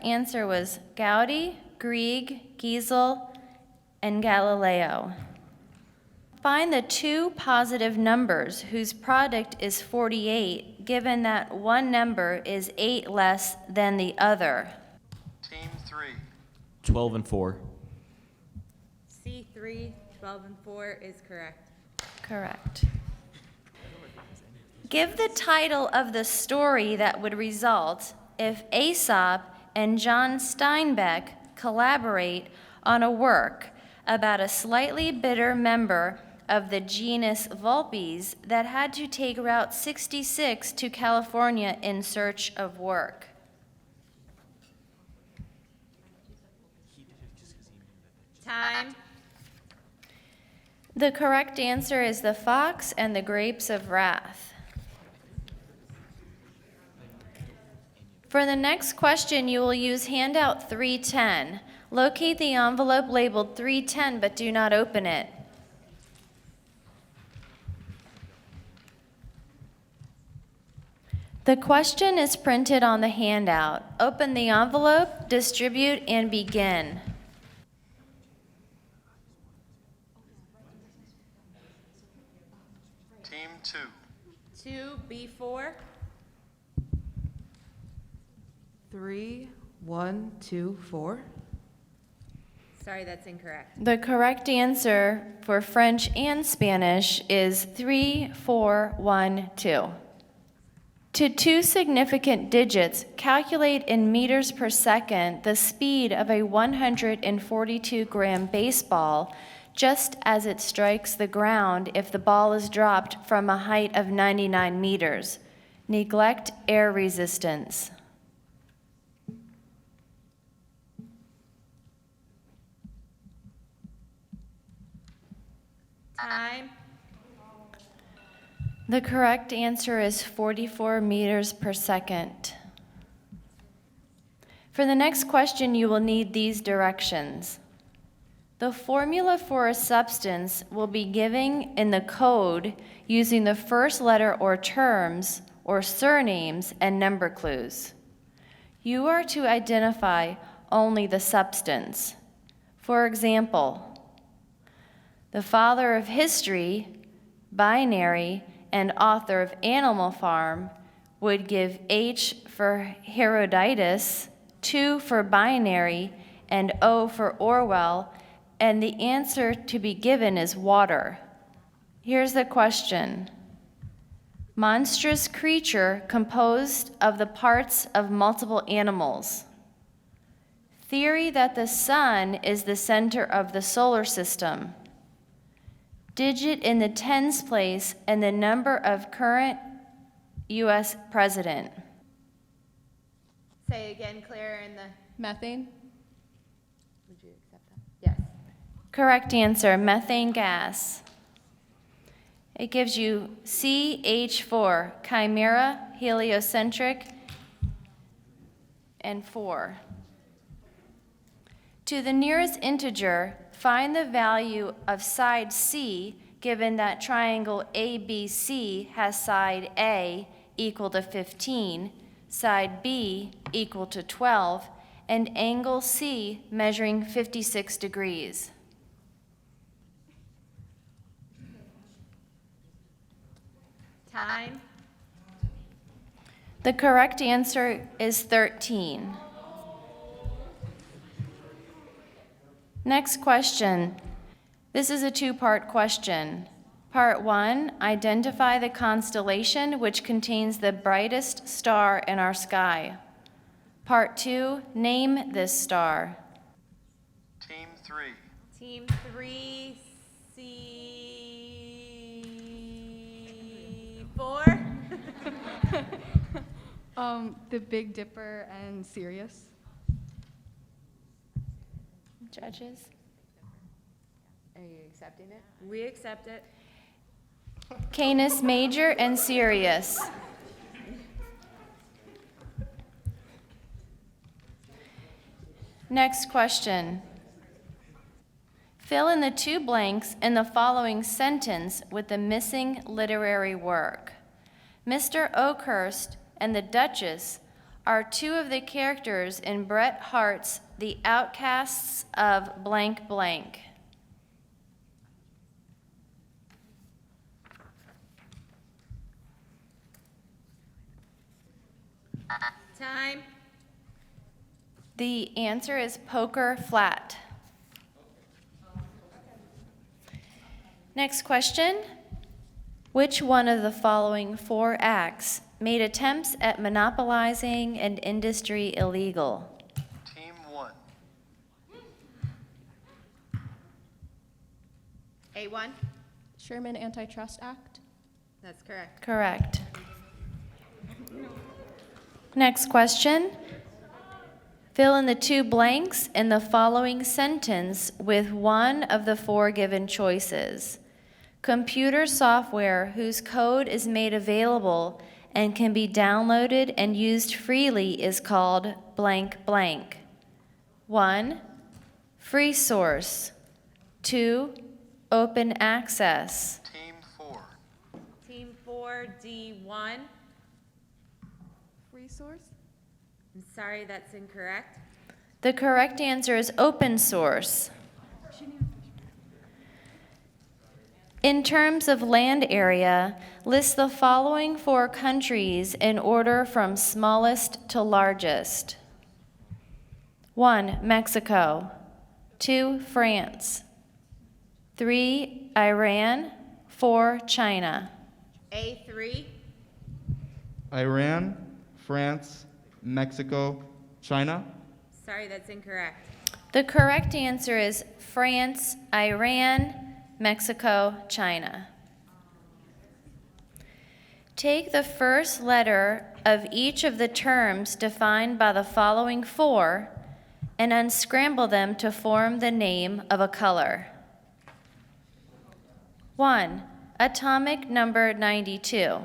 answer was Gaudi, Grieg, Giesel, and Galileo. Find the 2 positive numbers whose product is 48, given that one number is 8 less than the other.
Team 3.
12 and 4.
C3, 12 and 4 is correct.
Correct. Give the title of the story that would result if Aesop and John Steinbeck collaborate on a work about a slightly bitter member of the genus Vulpes that had to take Route 66 to California in search of work?
Time.
The correct answer is the fox and the grapes of wrath. For the next question, you will use handout 310. Locate the envelope labeled 310, but do not open it. The question is printed on the handout. Open the envelope, distribute, and begin.
Team 2.
2B4.
3, 1, 2, 4.
Sorry, that's incorrect.
The correct answer for French and Spanish is 3, 4, 1, 2. To two significant digits, calculate in meters per second the speed of a 142-gram baseball just as it strikes the ground if the ball is dropped from a height of 99 meters. Neglect air resistance.
Time.
The correct answer is 44 meters per second. For the next question, you will need these directions. The formula for a substance will be given in the code using the first letter or terms or surnames and number clues. You are to identify only the substance. For example, the father of history, binary, and author of Animal Farm would give H for Herodotus, 2 for binary, and O for Orwell, and the answer to be given is water. Here's the question. Monstrous creature composed of the parts of multiple animals. Theory that the sun is the center of the solar system. Digit in the tens place and the number of current U.S. president.
Say again, Claire, in the.
Methane.
Would you accept that? Yes.
Correct answer, methane gas. It gives you CH4, chimera, heliocentric, and 4. To the nearest integer, find the value of side C, given that triangle ABC has side A equal to 15, side B equal to 12, and angle C measuring 56 degrees.
Time.
The correct answer is 13. Next question. This is a two-part question. Part 1, identify the constellation which contains the brightest star in our sky. Part 2, name this star.
Team 3.
Team 3, C4.
The Big Dipper and Sirius.
Judges?
Are you accepting it? We accept it.
Canis Major and Sirius. Next question. Fill in the two blanks in the following sentence with the missing literary work. Mr. Oakhurst and the Duchess are two of the characters in Bret Hart's The Outcasts of blank blank.
Time.
The answer is Poker Flat. Next question. Which one of the following 4 acts made attempts at monopolizing an industry illegal?
Team 1.
A1?
Sherman Antitrust Act.
That's correct.
Correct. Next question. Fill in the two blanks in the following sentence with one of the four given choices. Computer software whose code is made available and can be downloaded and used freely is called blank blank. 1. Free source. 2. Open access.
Team 4.
Team 4, D1.
Free source.
I'm sorry, that's incorrect.
The correct answer is open source. In terms of land area, list the following four countries in order from smallest to largest. 1. Mexico. 2. France. 3. Iran. 4. China.
A3?
Iran, France, Mexico, China.
Sorry, that's incorrect.
The correct answer is France, Iran, Mexico, China. Take the first letter of each of the terms defined by the following four and unscramble them to form the name of a color. 1. Atomic number 92.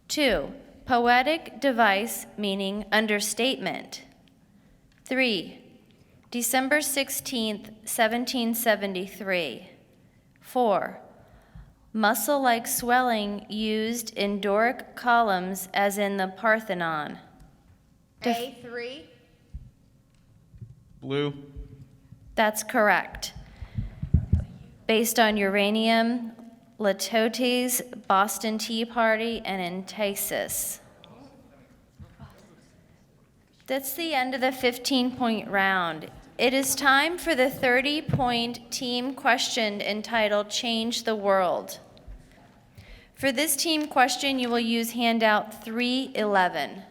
2. Poetic device meaning understatement. 3. December 16th, 1773. 4. Muscle-like swelling used in Doric columns as in the Parthenon.
A3?
Blue.
That's correct. Based on uranium, Latotes, Boston Tea Party, and Entices. That's the end of the 15-point round. It is time for the 30-point team question entitled Change the World. For this team question, you will use handout 311.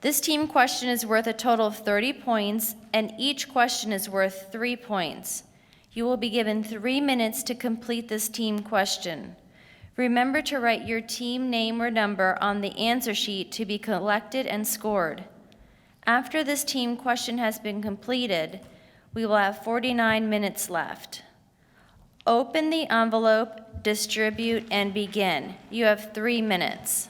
This team question is worth a total of 30 points, and each question is worth 3 points. You will be given 3 minutes to complete this team question. Remember to write your team name or number on the answer sheet to be collected and scored. After this team question has been completed, we will have 49 minutes left. Open the envelope, distribute, and begin. You have 3 minutes.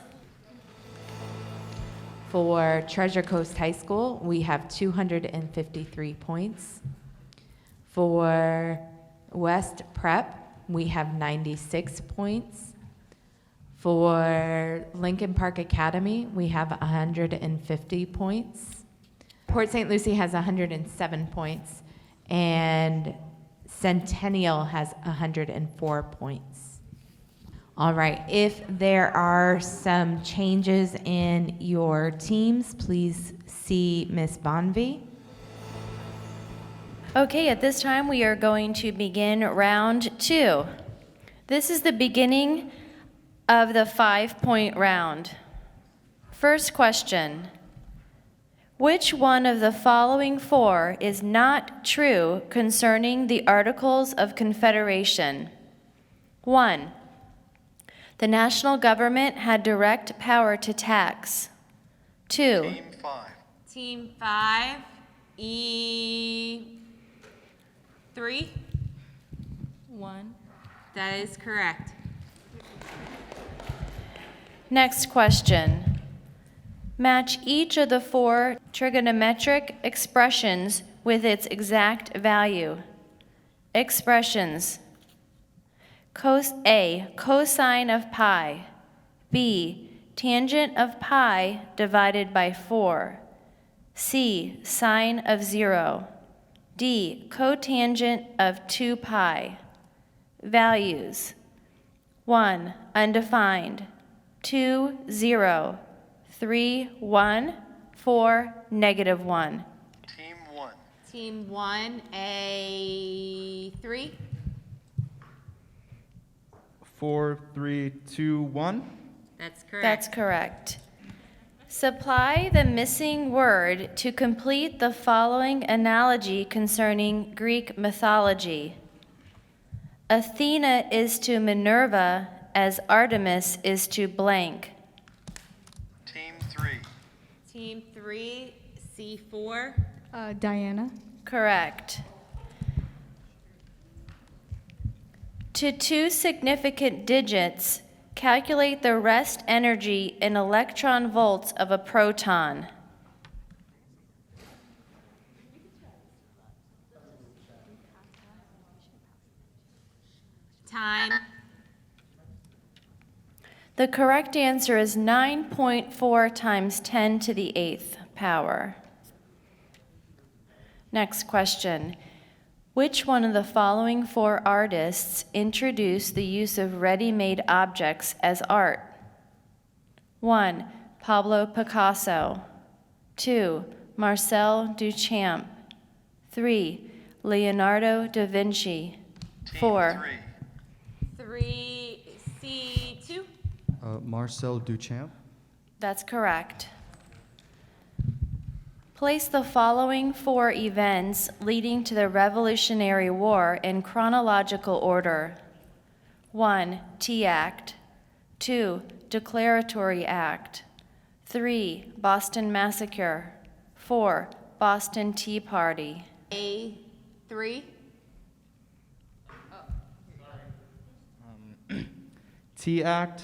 For Treasure Coast High School, we have 253 points. For West Prep, we have 96 points. For Lincoln Park Academy, we have 150 points. Port St. Lucie has 107 points, and Centennial has 104 points. All right, if there are some changes in your teams, please see Ms. Bonvie.
Okay, at this time we are going to begin round 2. This is the beginning of the 5-point round. First question. Which one of the following four is not true concerning the Articles of Confederation? 1. The national government had direct power to tax. 2.
Team 5.
Team 5, E3?
1.
That is correct.
Next question. Match each of the four trigonometric expressions with its exact value. Expressions. A, cosine of pi. B, tangent of pi divided by 4. C, sine of 0. D, cotangent of 2 pi. Values. 1, undefined. 2, 0. 3, 1. 4, -1.
Team 1.
Team 1, A3?
4, 3, 2, 1.
That's correct.
That's correct. Supply the missing word to complete the following analogy concerning Greek mythology. Athena is to Minerva as Artemis is to blank.
Team 3.
Team 3, C4.
Diana.
Correct. To two significant digits, calculate the rest energy in electron volts of a proton.
Time.
The correct answer is 9.4 times 10 to the 8th power. Next question. Which one of the following four artists introduced the use of ready-made objects as art? 1. Pablo Picasso. 2. Marcel Duchamp. 3. Leonardo da Vinci. 4.
3, C2.
Marcel Duchamp.
That's correct. Place the following four events leading to the Revolutionary War in chronological order. 1. Tea Act. 2. Declaratory Act. 3. Boston Massacre. 4. Boston Tea Party.
A3.
Tea Act,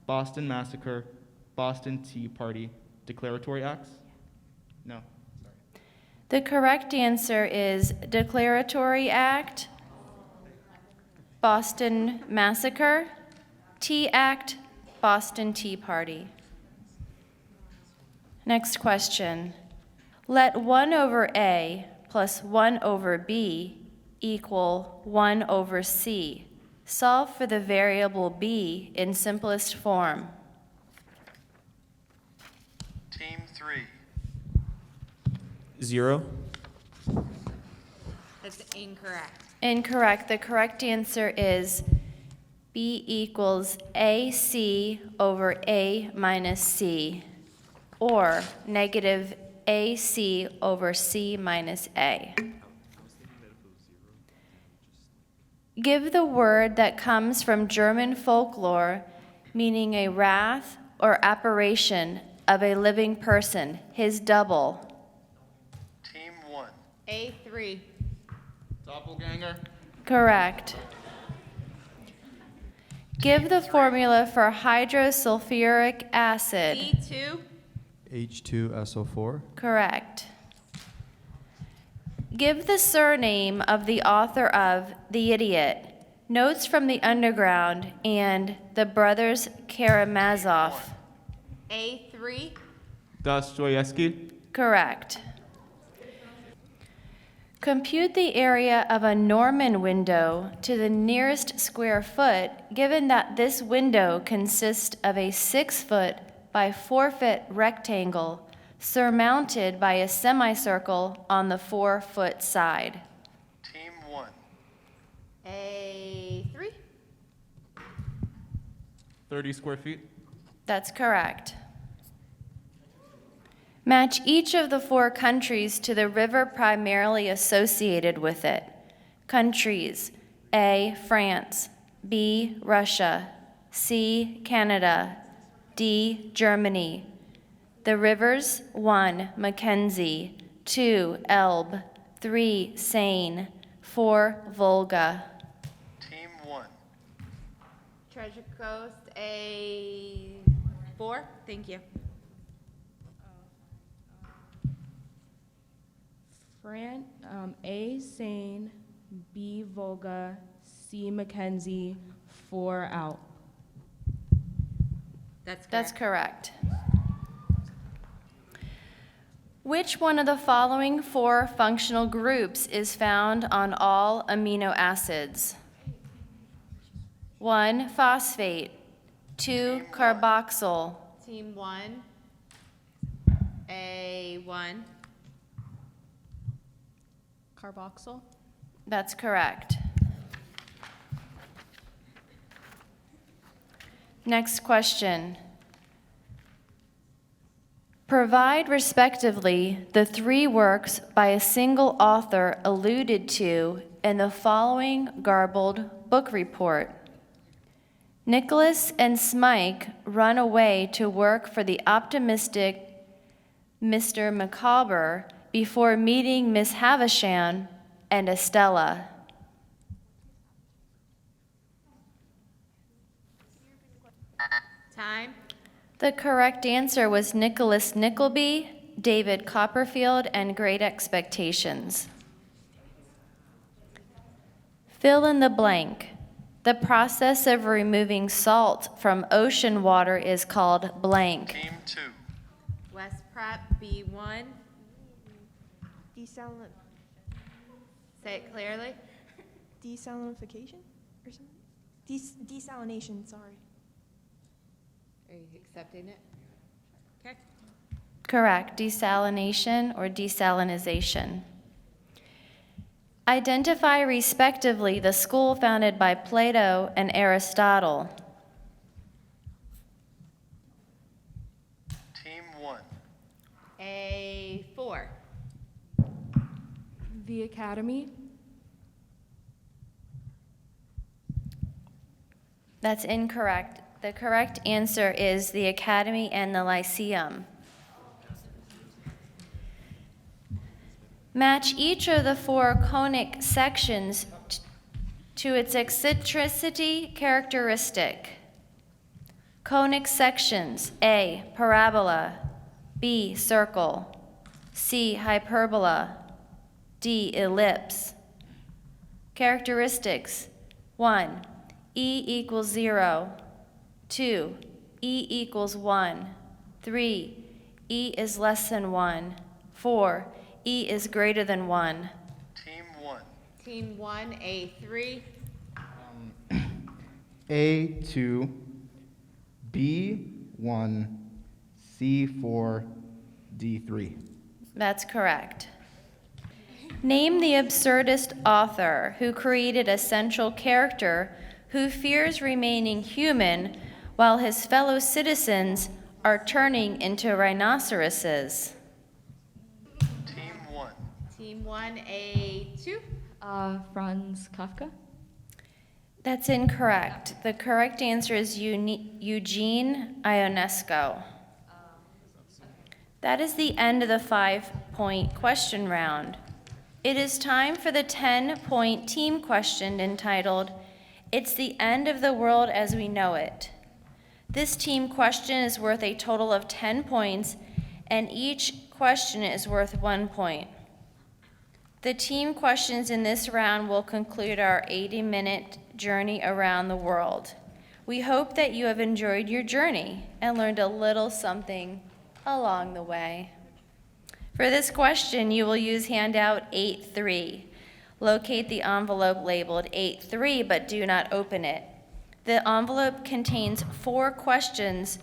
Boston Massacre, Boston Tea Party, Declaratory Acts? No, sorry.
The correct answer is Declaratory Act, Boston Massacre, Tea Act, Boston Tea Party. Next question. Let 1 over A plus 1 over B equal 1 over C. Solve for the variable B in simplest form.
Team 3.
0.
That's incorrect.
Incorrect. The correct answer is B equals AC over A minus C, or negative AC over C minus A. Give the word that comes from German folklore, meaning a wrath or apparition of a living person, his double.
Team 1.
A3.
Doppelganger?
Correct. Give the formula for hydrosulfuric acid.
C2.
H2SO4.
Correct. Give the surname of the author of The Idiot, Notes from the Underground, and The Brothers Karamazov.
A3.
Dostoevsky?
Correct. Compute the area of a Norman window to the nearest square foot, given that this window consists of a 6-foot by 4-foot rectangle surmounted by a semicircle on the 4-foot side.
Team 1.
A3.
30 square feet?
That's correct. Match each of the 4 countries to the river primarily associated with it. Countries: A, France, B, Russia, C, Canada, D, Germany. The rivers: 1, Mackenzie, 2, Elbe, 3, Seine, 4, Volga.
Team 1.
Treasure Coast, A4. Thank you.
A, Seine, B, Volga, C, Mackenzie, 4 out.
That's correct. Which one of the following 4 functional groups is found on all amino acids? 1, phosphate. 2, carboxyl.
Team 1. A1.
Carboxyl.
That's correct. Next question. Provide respectively the three works by a single author alluded to in the following garbled book report. Nicholas and Smike run away to work for the optimistic Mr. Micawber before meeting Miss Havisham and Estella.
Time.
The correct answer was Nicholas Nickleby, David Copperfield, and Great Expectations. Fill in the blank. The process of removing salt from ocean water is called blank.
Team 2.
West Prep, B1. Say it clearly.
Desalinification or something? Desalination, sorry.
Are you accepting it? Okay.
Correct. Desalination or desalinization. Identify respectively the school founded by Plato and Aristotle.
Team 1.
A4.
The Academy.
That's incorrect. The correct answer is the Academy and the Lyceum. Match each of the four conic sections to its eccentricity characteristic. Conic sections: A, parabola, B, circle, C, hyperbola, D, ellipse. Characteristics: 1, E equals 0. 2, E equals 1. 3, E is less than 1. 4, E is greater than 1.
Team 1.
Team 1, A3.
A2, B1, C4, D3.
That's correct. Name the absurdist author who created a central character who fears remaining human while his fellow citizens are turning into rhinoceroses.
Team 1.
Team 1, A2.
Franz Kafka.
That's incorrect. The correct answer is Eugene Ionesco. That is the end of the 5-point question round. It is time for the 10-point team question entitled, "It's the End of the World as We Know It." This team question is worth a total of 10 points, and each question is worth 1 point. The team questions in this round will conclude our 80-minute journey around the world. We hope that you have enjoyed your journey and learned a little something along the way. For this question, you will use handout 8-3. Locate the envelope labeled 8-3, but do not open it. The envelope contains 4 questions,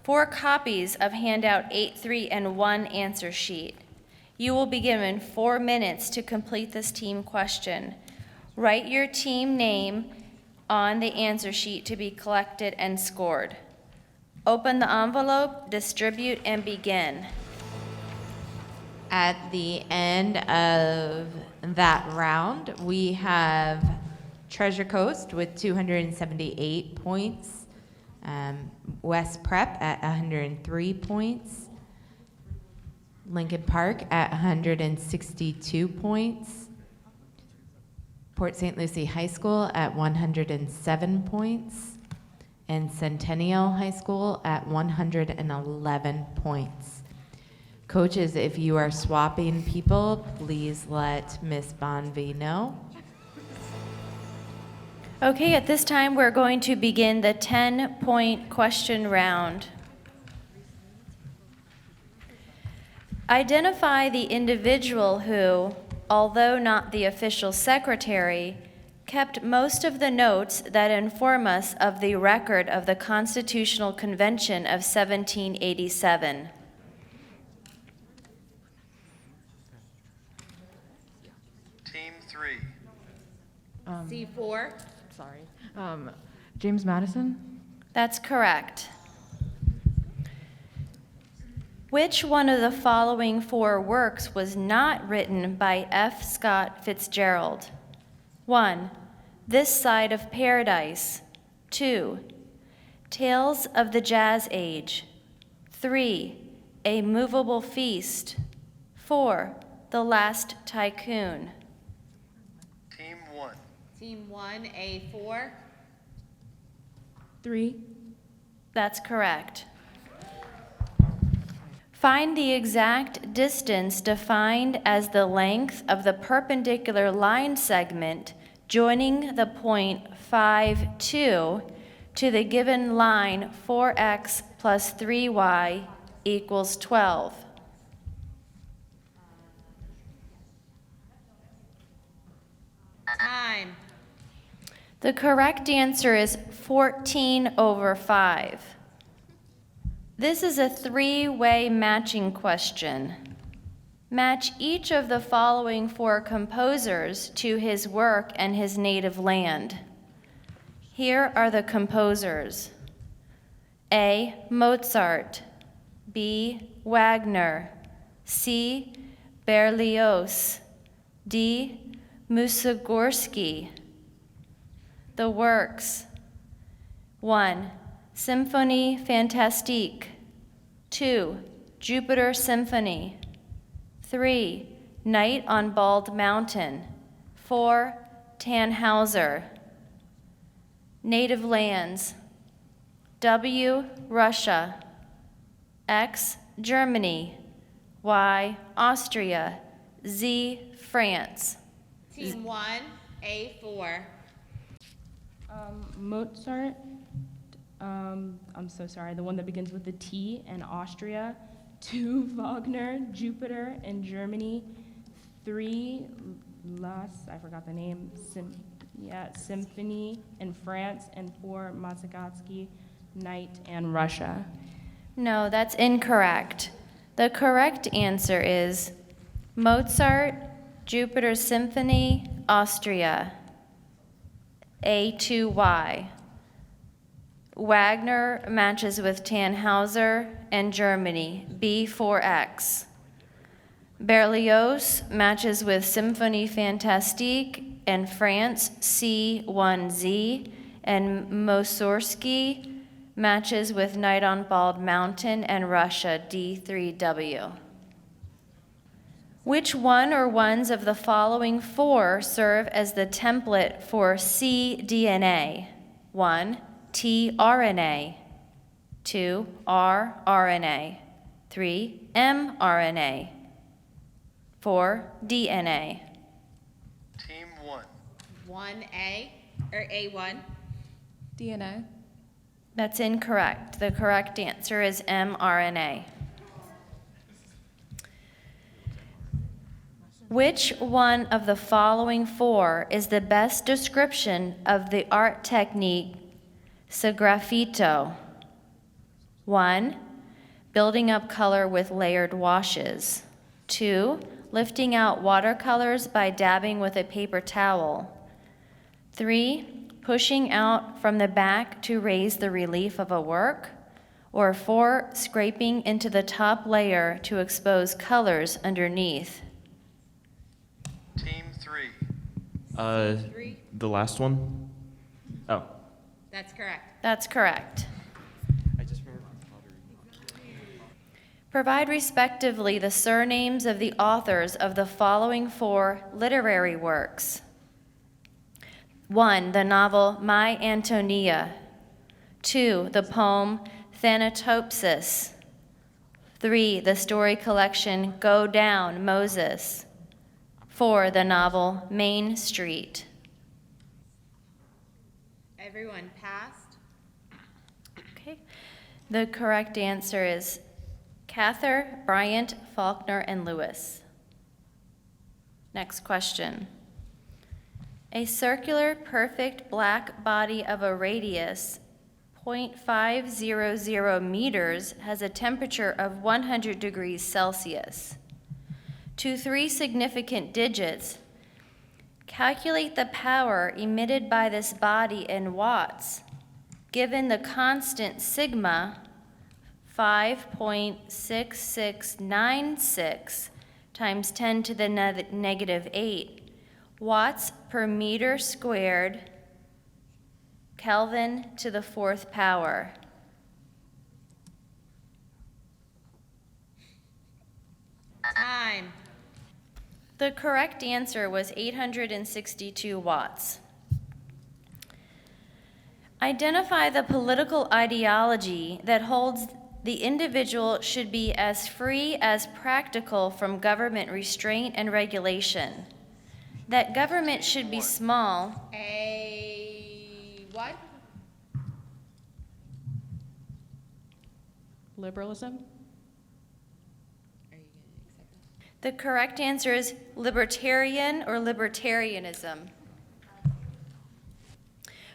4 copies of handout 8-3 and 1 answer sheet. You will be given 4 minutes to complete this team question. Write your team name on the answer sheet to be collected and scored. Open the envelope, distribute, and begin.
At the end of that round, we have Treasure Coast with 278 points, West Prep at 103 points, Lincoln Park at 162 points, Port St. Lucie High School at 107 points, and Centennial High School at 111 points. Coaches, if you are swapping people, please let Ms. Bonvie know.
Okay, at this time, we're going to begin the 10-point question round. Identify the individual who, although not the official secretary, kept most of the notes that inform us of the record of the Constitutional Convention of 1787.
Team 3.
C4.
Sorry. James Madison?
That's correct. Which one of the following four works was not written by F. Scott Fitzgerald? 1. This Side of Paradise. 2. Tales of the Jazz Age. 3. A Movable Feast. 4. The Last Tycoon.
Team 1.
Team 1, A4.
3.
That's correct. Find the exact distance defined as the length of the perpendicular line segment joining the point 5, 2 to the given line 4x plus 3y equals 12.
Time.
The correct answer is 14 over 5. This is a three-way matching question. Match each of the following four composers to his work and his native land. Here are the composers. A. Mozart. B. Wagner. C. Berlioz. D. Mussorgsky. The works. 1. Symphonie Fantastique. 2. Jupiter Symphony. 3. Night on Bald Mountain. 4. Tannhauser. Native lands. W. Russia. X. Germany. Y. Austria. Z. France.
Team 1, A4.
Mozart, I'm so sorry, the one that begins with the T in Austria. 2, Wagner, Jupiter in Germany. 3, I forgot the name, Symphony in France. And 4, Mussorgsky, Night in Russia.
No, that's incorrect. The correct answer is Mozart, Jupiter Symphony, Austria. A2Y. Wagner matches with Tannhauser and Germany, B4X. Berlioz matches with Symphonie Fantastique and France, C1Z, and Mussorgsky matches with Night on Bald Mountain and Russia, D3W. Which one or ones of the following four serve as the template for cDNA? 1. tRNA. 2. rRNA. 3. mRNA. 4. DNA.
Team 1.
1A, or A1.
DNA.
That's incorrect. The correct answer is mRNA. Which one of the following four is the best description of the art technique sgraffito? 1. Building up color with layered washes. 2. Lifting out watercolors by dabbing with a paper towel. 3. Pushing out from the back to raise the relief of a work. Or 4. Scraping into the top layer to expose colors underneath.
Team 3.
The last one? Oh.
That's correct.
That's correct. Provide respectively the surnames of the authors of the following four literary works. 1. The novel My Antonia. 2. The poem Thanatopsis. 3. The story collection Go Down, Moses. 4. The novel Main Street.
Everyone passed.
Okay. The correct answer is Cather, Bryant, Faulkner, and Lewis. Next question. A circular perfect black body of a radius 0.500 meters has a temperature of 100 degrees Celsius. To 3 significant digits, calculate the power emitted by this body in watts, given the constant sigma 5.6696 times 10 to the negative 8 watts per meter squared, Kelvin to the 4th power.
Time.
The correct answer was 862 watts. Identify the political ideology that holds the individual should be as free as practical from government restraint and regulation, that government should be small.
A what?
Liberalism?
The correct answer is libertarian or libertarianism.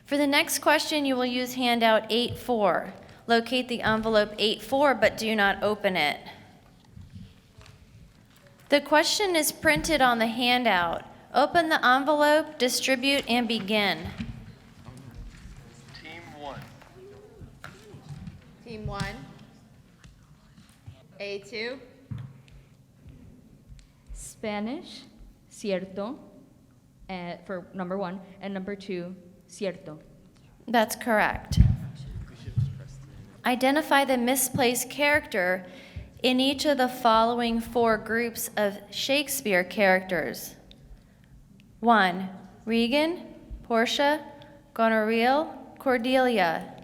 For the next question, you will use handout 8-4. Locate the envelope 8-4, but do not open it. The question is printed on the handout. Open the envelope, distribute, and begin.
Team 1.
Team 1. A2.
Spanish, cierto, for number 1, and number 2, cierto.
That's correct. Identify the misplaced character in each of the following 4 groups of Shakespeare characters. 1, Regan, Portia, Goneril, Cordelia.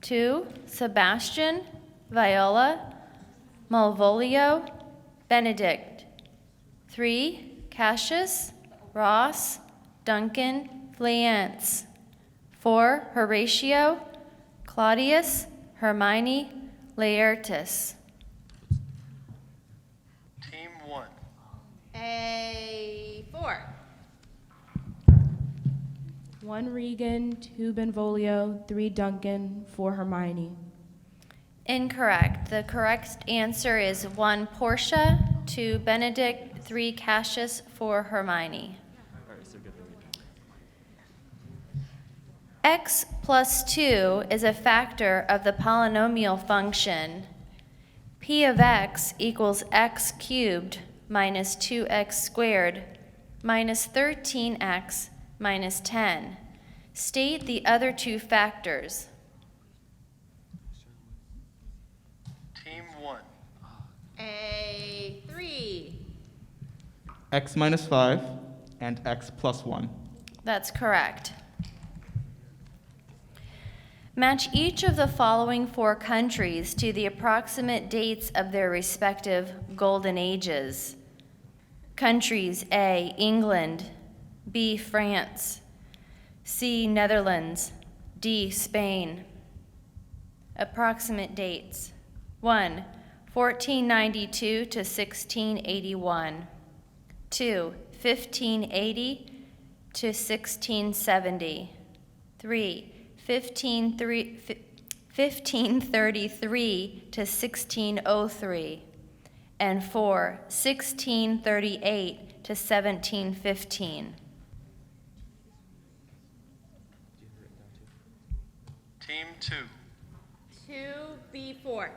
2, Sebastian, Viola, Malvolio, Benedict. 3, Cassius, Ross, Duncan, Fleance. 4, Horatio, Claudius, Hermione, Laertes.
Team 1.
A4.
1 Regan, 2 Benvolio, 3 Duncan, 4 Hermione.
Incorrect. The correct answer is 1, Portia, 2, Benedict, 3, Cassius, 4, Hermione. X plus 2 is a factor of the polynomial function p of x equals x cubed minus 2x squared minus 13x minus 10. State the other 2 factors.
Team 1.
A3.
X minus 5 and x plus 1.
That's correct. Match each of the following 4 countries to the approximate dates of their respective golden ages. Countries: A, England, B, France, C, Netherlands, D, Spain. Approximate dates: 1, 1492 to 1681. 2, 1580 to 1670. 3, 1533 to 1603. And 4, 1638 to 1715.
Team 2.
2B4.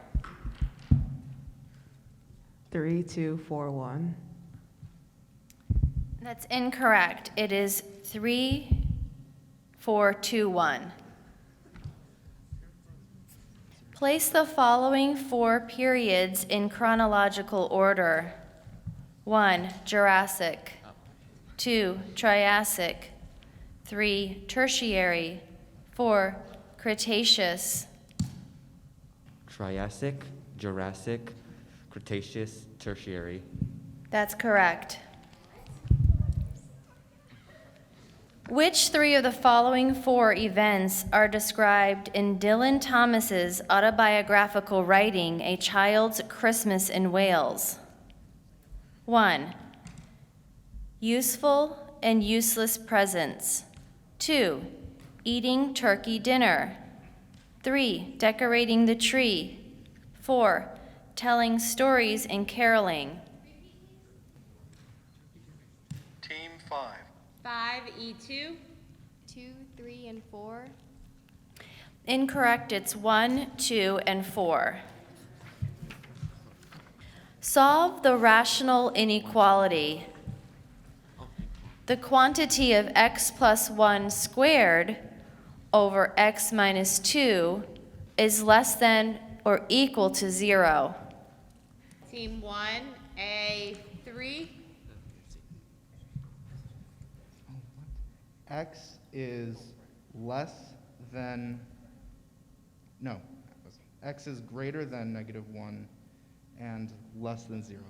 3241.
That's incorrect. It is 3421. Place the following 4 periods in chronological order. 1, Jurassic. 2, Triassic. 3, Tertiary. 4, Cretaceous.
Triassic, Jurassic, Cretaceous, Tertiary.
That's correct. Which 3 of the following 4 events are described in Dylan Thomas's autobiographical writing, A Child's Christmas in Wales? 1, useful and useless presents. 2, eating turkey dinner. 3, decorating the tree. 4, telling stories and caroling.
Team 5.
5E2.
2, 3, and 4.
Incorrect, it's 1, 2, and 4. Solve the rational inequality. The quantity of x plus 1 squared over x minus 2 is less than or equal to 0.
Team 1, A3.
X is less than, no, X is greater than -1 and less than 0.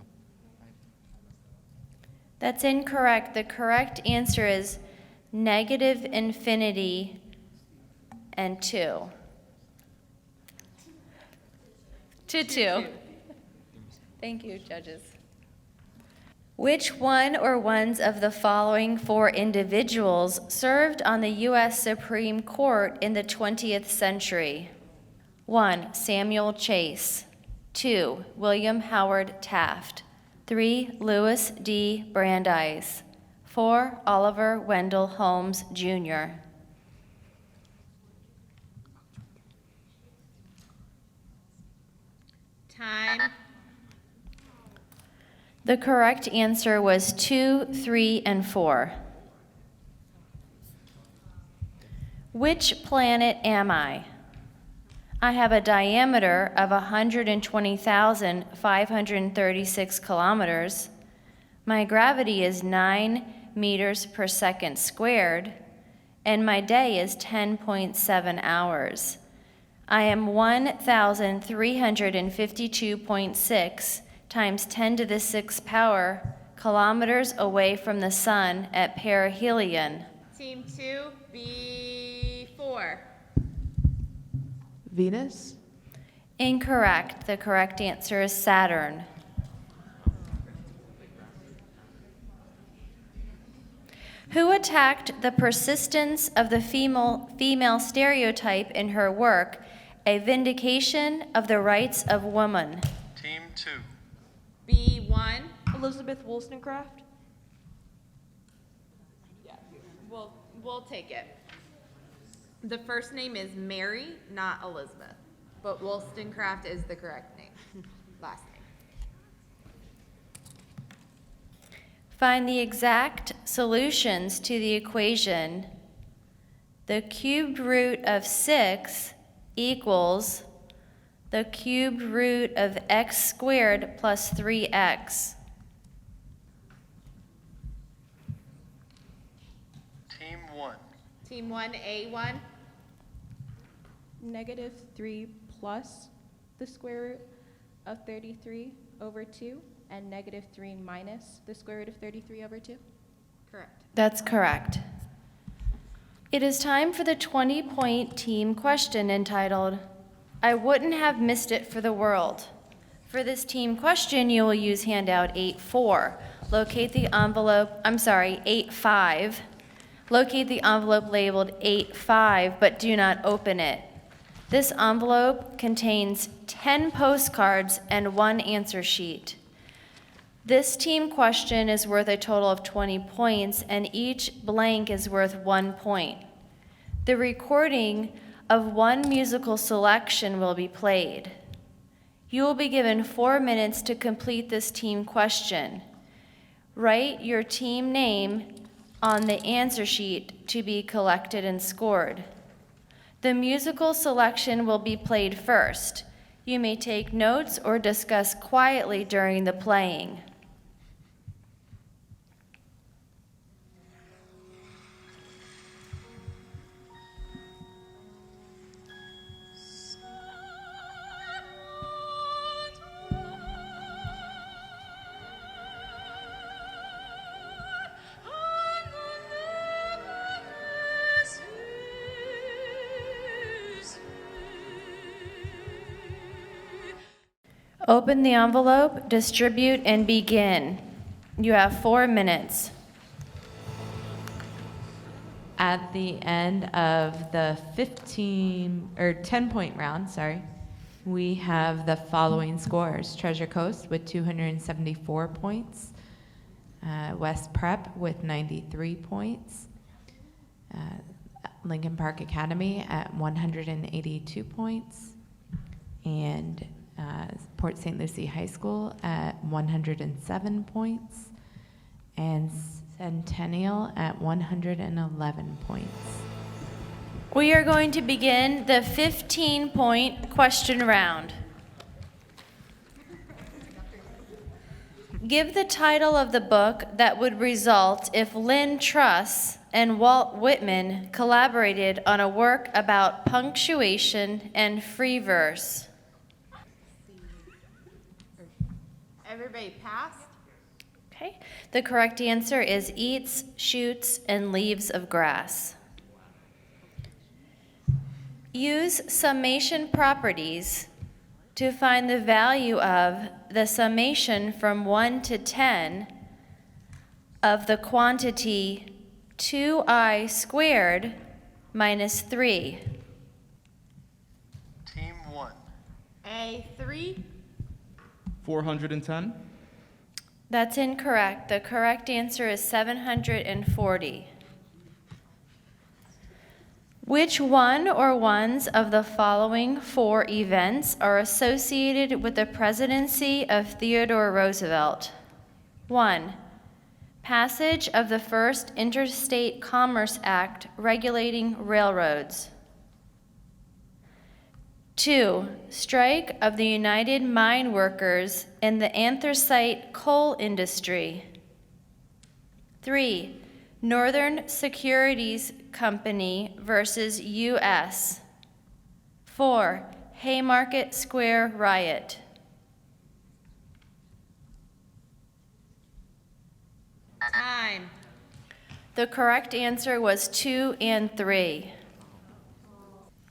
That's incorrect. The correct answer is negative infinity and 2. To 2. Thank you, judges. Which one or ones of the following 4 individuals served on the U.S. Supreme Court in the 20th century? 1. Samuel Chase. 2. William Howard Taft. 3. Louis D. Brandeis. 4. Oliver Wendell Holmes, Jr.
Time.
The correct answer was 2, 3, and 4. Which planet am I? I have a diameter of 120,536 kilometers. My gravity is 9 meters per second squared, and my day is 10.7 hours. I am 1,352.6 times 10 to the 6th power kilometers away from the sun at perihelion.
Team 2, B4.
Venus?
Incorrect. The correct answer is Saturn. Who attacked the persistence of the female stereotype in her work, A Vindication of the Rights of Woman?
Team 2.
B1.
Elizabeth Wollstonecraft?
Yeah, we'll take it. The first name is Mary, not Elizabeth, but Wollstonecraft is the correct name, last name.
Find the exact solutions to the equation. The cubed root of 6 equals the cubed root of x squared plus 3x.
Team 1.
Team 1, A1.
-3 plus the square root of 33 over 2, and -3 minus the square root of 33 over 2.
Correct.
That's correct. It is time for the 20-point team question entitled, I wouldn't have missed it for the world. For this team question, you will use handout 8-4. Locate the envelope, 8-5. Locate the envelope labeled 8-5, but do not open it. This envelope contains 10 postcards and 1 answer sheet. This team question is worth a total of 20 points, and each blank is worth 1 point. The recording of one musical selection will be played. You will be given 4 minutes to complete this team question. Write your team name on the answer sheet to be collected and scored. The musical selection will be played first. You may take notes or discuss quietly during the playing. Open the envelope, distribute, and begin. You have 4 minutes.
At the end of the 10-point round, we have the following scores. Treasure Coast with 274 points, West Prep with 93 points, Lincoln Park Academy at 182 points, and Port St. Lucie High School at 107 points, and Centennial at 111 points.
We are going to begin the 15-point question round. Give the title of the book that would result if Lynn Truss and Walt Whitman collaborated on a work about punctuation and free verse.
Everybody passed?
Okay. The correct answer is Eats, Shoots, and Leaves of Grass. Use summation properties to find the value of the summation from 1 to 10 of the quantity 2i squared minus 3.
Team 1.
A3?
410.
That's incorrect. The correct answer is 740. Which one or ones of the following 4 events are associated with the presidency of Theodore Roosevelt? 1. Passage of the first Interstate Commerce Act regulating railroads. 2. Strike of the United Mine Workers in the anthracite coal industry. 3. Northern Securities Company versus U.S. 4. Haymarket Square riot.
Time.
The correct answer was 2 and 3.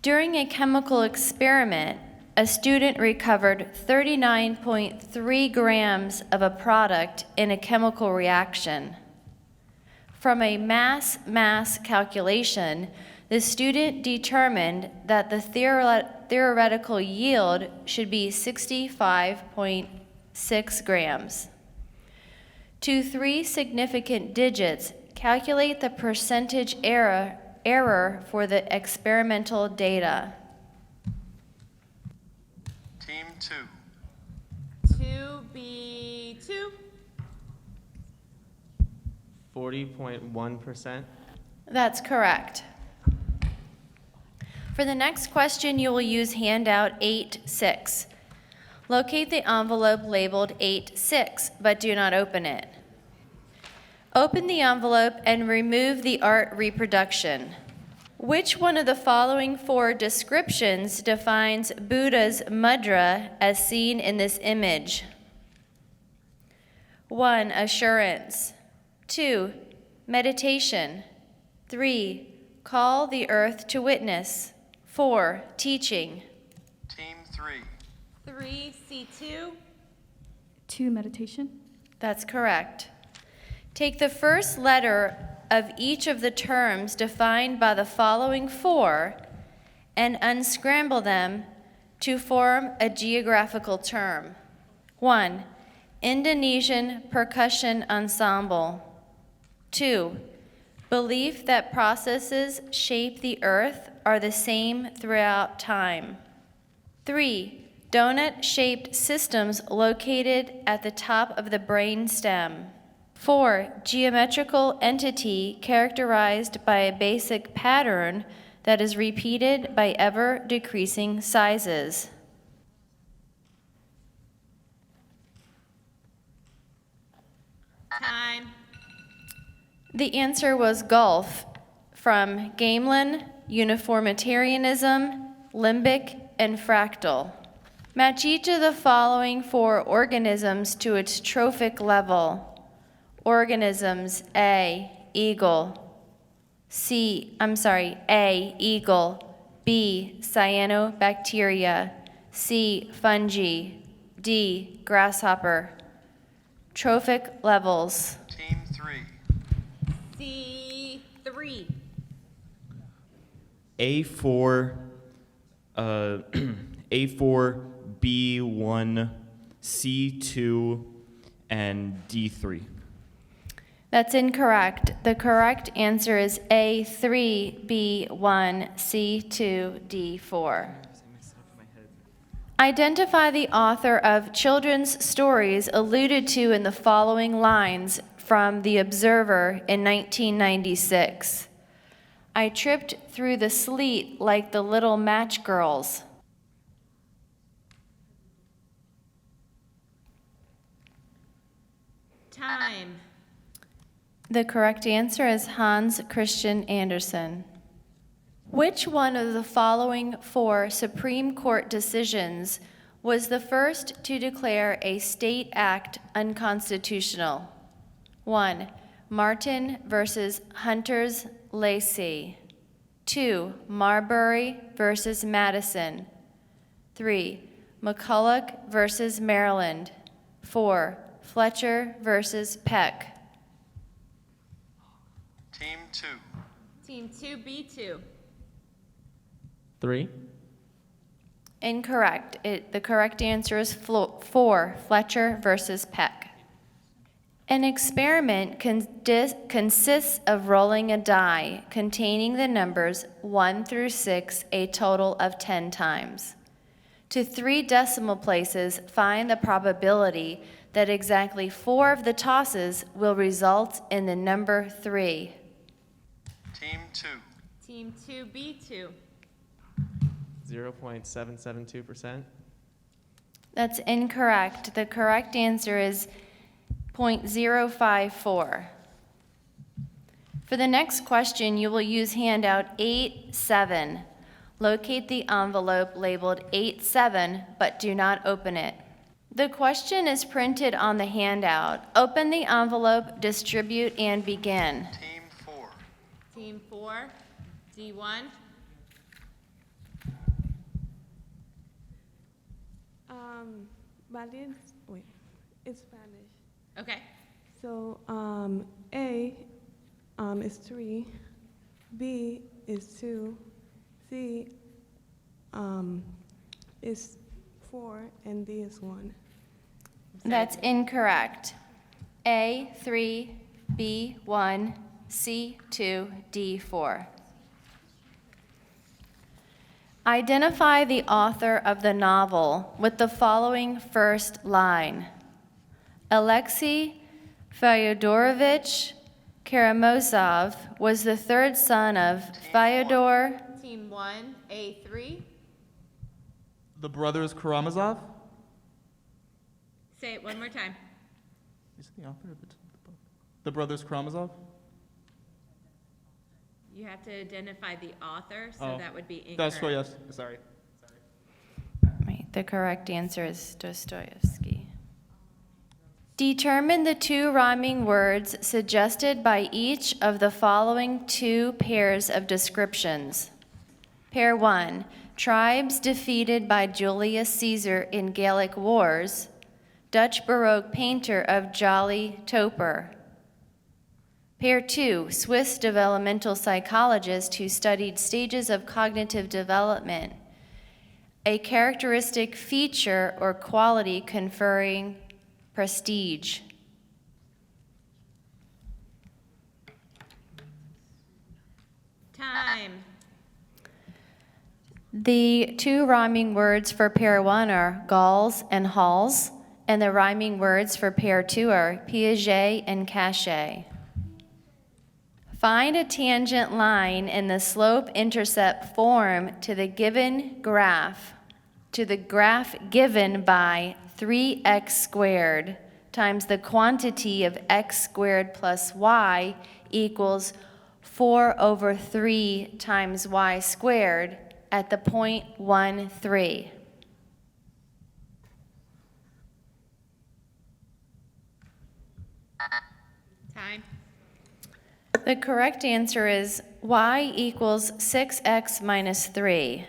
During a chemical experiment, a student recovered 39.3 grams of a product in a chemical reaction. From a mass calculation, the student determined that the theoretical yield should be 65.6 grams. To 3 significant digits, calculate the percentage error for the experimental data.
Team 2.
2B2?
40.1%.
That's correct. For the next question, you will use handout 8-6. Locate the envelope labeled 8-6, but do not open it. Open the envelope and remove the art reproduction. Which one of the following 4 descriptions defines Buddha's mudra as seen in this image? 1. Assurance. 2. Meditation. 3. Call the earth to witness. 4. Teaching.
Team 3.
3C2?
2. Meditation.
That's correct. Take the first letter of each of the terms defined by the following 4 and unscramble them to form a geographical term. 1. Indonesian Percussion Ensemble. 2. Belief that processes shape the earth are the same throughout time. 3. Donut-shaped systems located at the top of the brain stem. 4. Geometrical entity characterized by a basic pattern that is repeated by ever-decreasing sizes.
Time.
The answer was golf, from Gamelin, uniformitarianism, limbic, and fractal. Match each of the following 4 organisms to its trophic level. Organisms: A, eagle. A, eagle. B, cyanobacteria. C, fungi. D, grasshopper. Trophic levels.
Team 3.
C3.
A4, A4, B1, C2, and D3.
That's incorrect. The correct answer is A3, B1, C2, D4. Identify the author of children's stories alluded to in the following lines from The Observer in 1996. I tripped through the sleet like the little match girls.
Time.
The correct answer is Hans Christian Andersen. Which one of the following 4 Supreme Court decisions was the first to declare a state act unconstitutional? 1. Martin versus Hunters Lacey. 2. Marbury versus Madison. 3. McCulloch versus Maryland. 4. Fletcher versus Peck.
Team 2.
Team 2B2.
3.
Incorrect. The correct answer is 4. Fletcher versus Peck. An experiment consists of rolling a die containing the numbers 1 through 6 a total of 10 times. To 3 decimal places, find the probability that exactly 4 of the tosses will result in the number 3.
Team 2.
Team 2B2.
0.772%.
That's incorrect. The correct answer is 0.054. For the next question, you will use handout 8-7. Locate the envelope labeled 8-7, but do not open it. The question is printed on the handout. Open the envelope, distribute, and begin.
Team 4.
Team 4. D1.
It's Spanish.
Okay.
So, A, is 3, B is 2, C, is 4, and D is 1.
That's incorrect. A, 3, B, 1, C, 2, D, 4. Identify the author of the novel with the following first line. Alexei Fyodorovich Karamazov was the 3rd son of Fyodor.
Team 1. A3.
The brothers Karamazov?
Say it one more time.
Is it the author of the book? The brothers Karamazov?
You have to identify the author, so that would be incorrect.
Dostoevsky. Sorry.
Right, the correct answer is Dostoevsky. Determine the 2 rhyming words suggested by each of the following 2 pairs of descriptions. Pair 1, tribes defeated by Julius Caesar in Gallic Wars, Dutch Baroque painter of Jolly Toper. Pair 2, Swiss developmental psychologist who studied stages of cognitive development, a characteristic feature or quality conferring prestige.
Time.
The 2 rhyming words for pair 1 are Gauls and Halls, and the rhyming words for pair 2 are Piaget and Cachet. Find a tangent line in the slope-intercept form to the graph given by 3x squared times the quantity of x squared plus y equals 4/3 times y squared at the point 1, 3.
Time.
The correct answer is y equals 6x minus 3.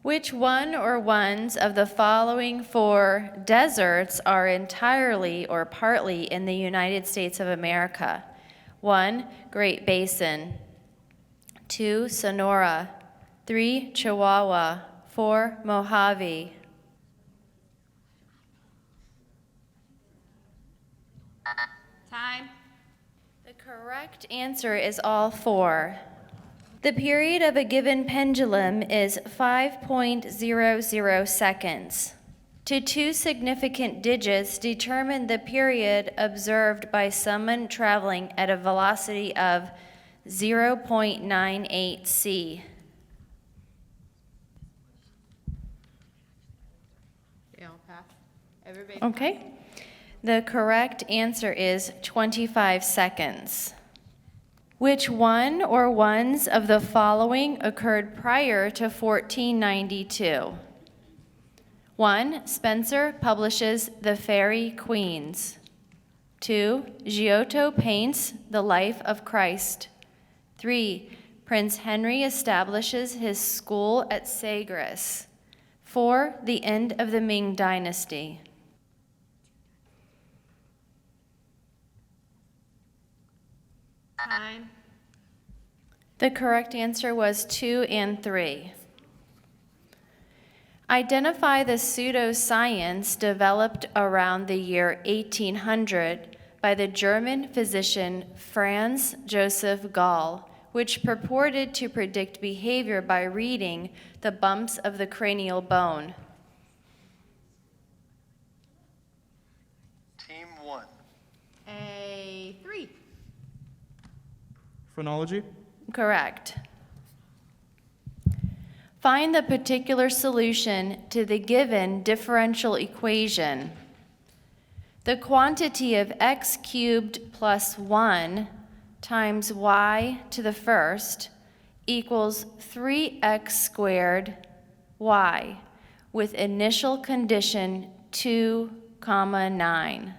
Which one or ones of the following 4 deserts are entirely or partly in the United States of America? 1, Great Basin. 2, Sonora. 3, Chihuahua. 4, Mojave.
Time.
correct answer is all four. The period of a given pendulum is 5.00 seconds. To two significant digits, determine the period observed by someone traveling at a velocity of 0.98 c.
Yeah, I'll pass. Everybody.
Okay. The correct answer is 25 seconds. Which one or ones of the following occurred prior to 1492? 1. Spenser publishes The Faerie Queens. 2. Giotto paints The Life of Christ. 3. Prince Henry establishes his school at Sagres. 4. The end of the Ming Dynasty.
Time.
The correct answer was 2 and 3. Identify the pseudoscience developed around the year 1800 by the German physician Franz Joseph Gall, which purported to predict behavior by reading the bumps of the cranial bone.
Team 1.
A 3.
Phrenology.
Correct. Find the particular solution to the given differential equation. The quantity of x cubed plus 1 times y to the first equals 3x squared y with initial condition 2, 9.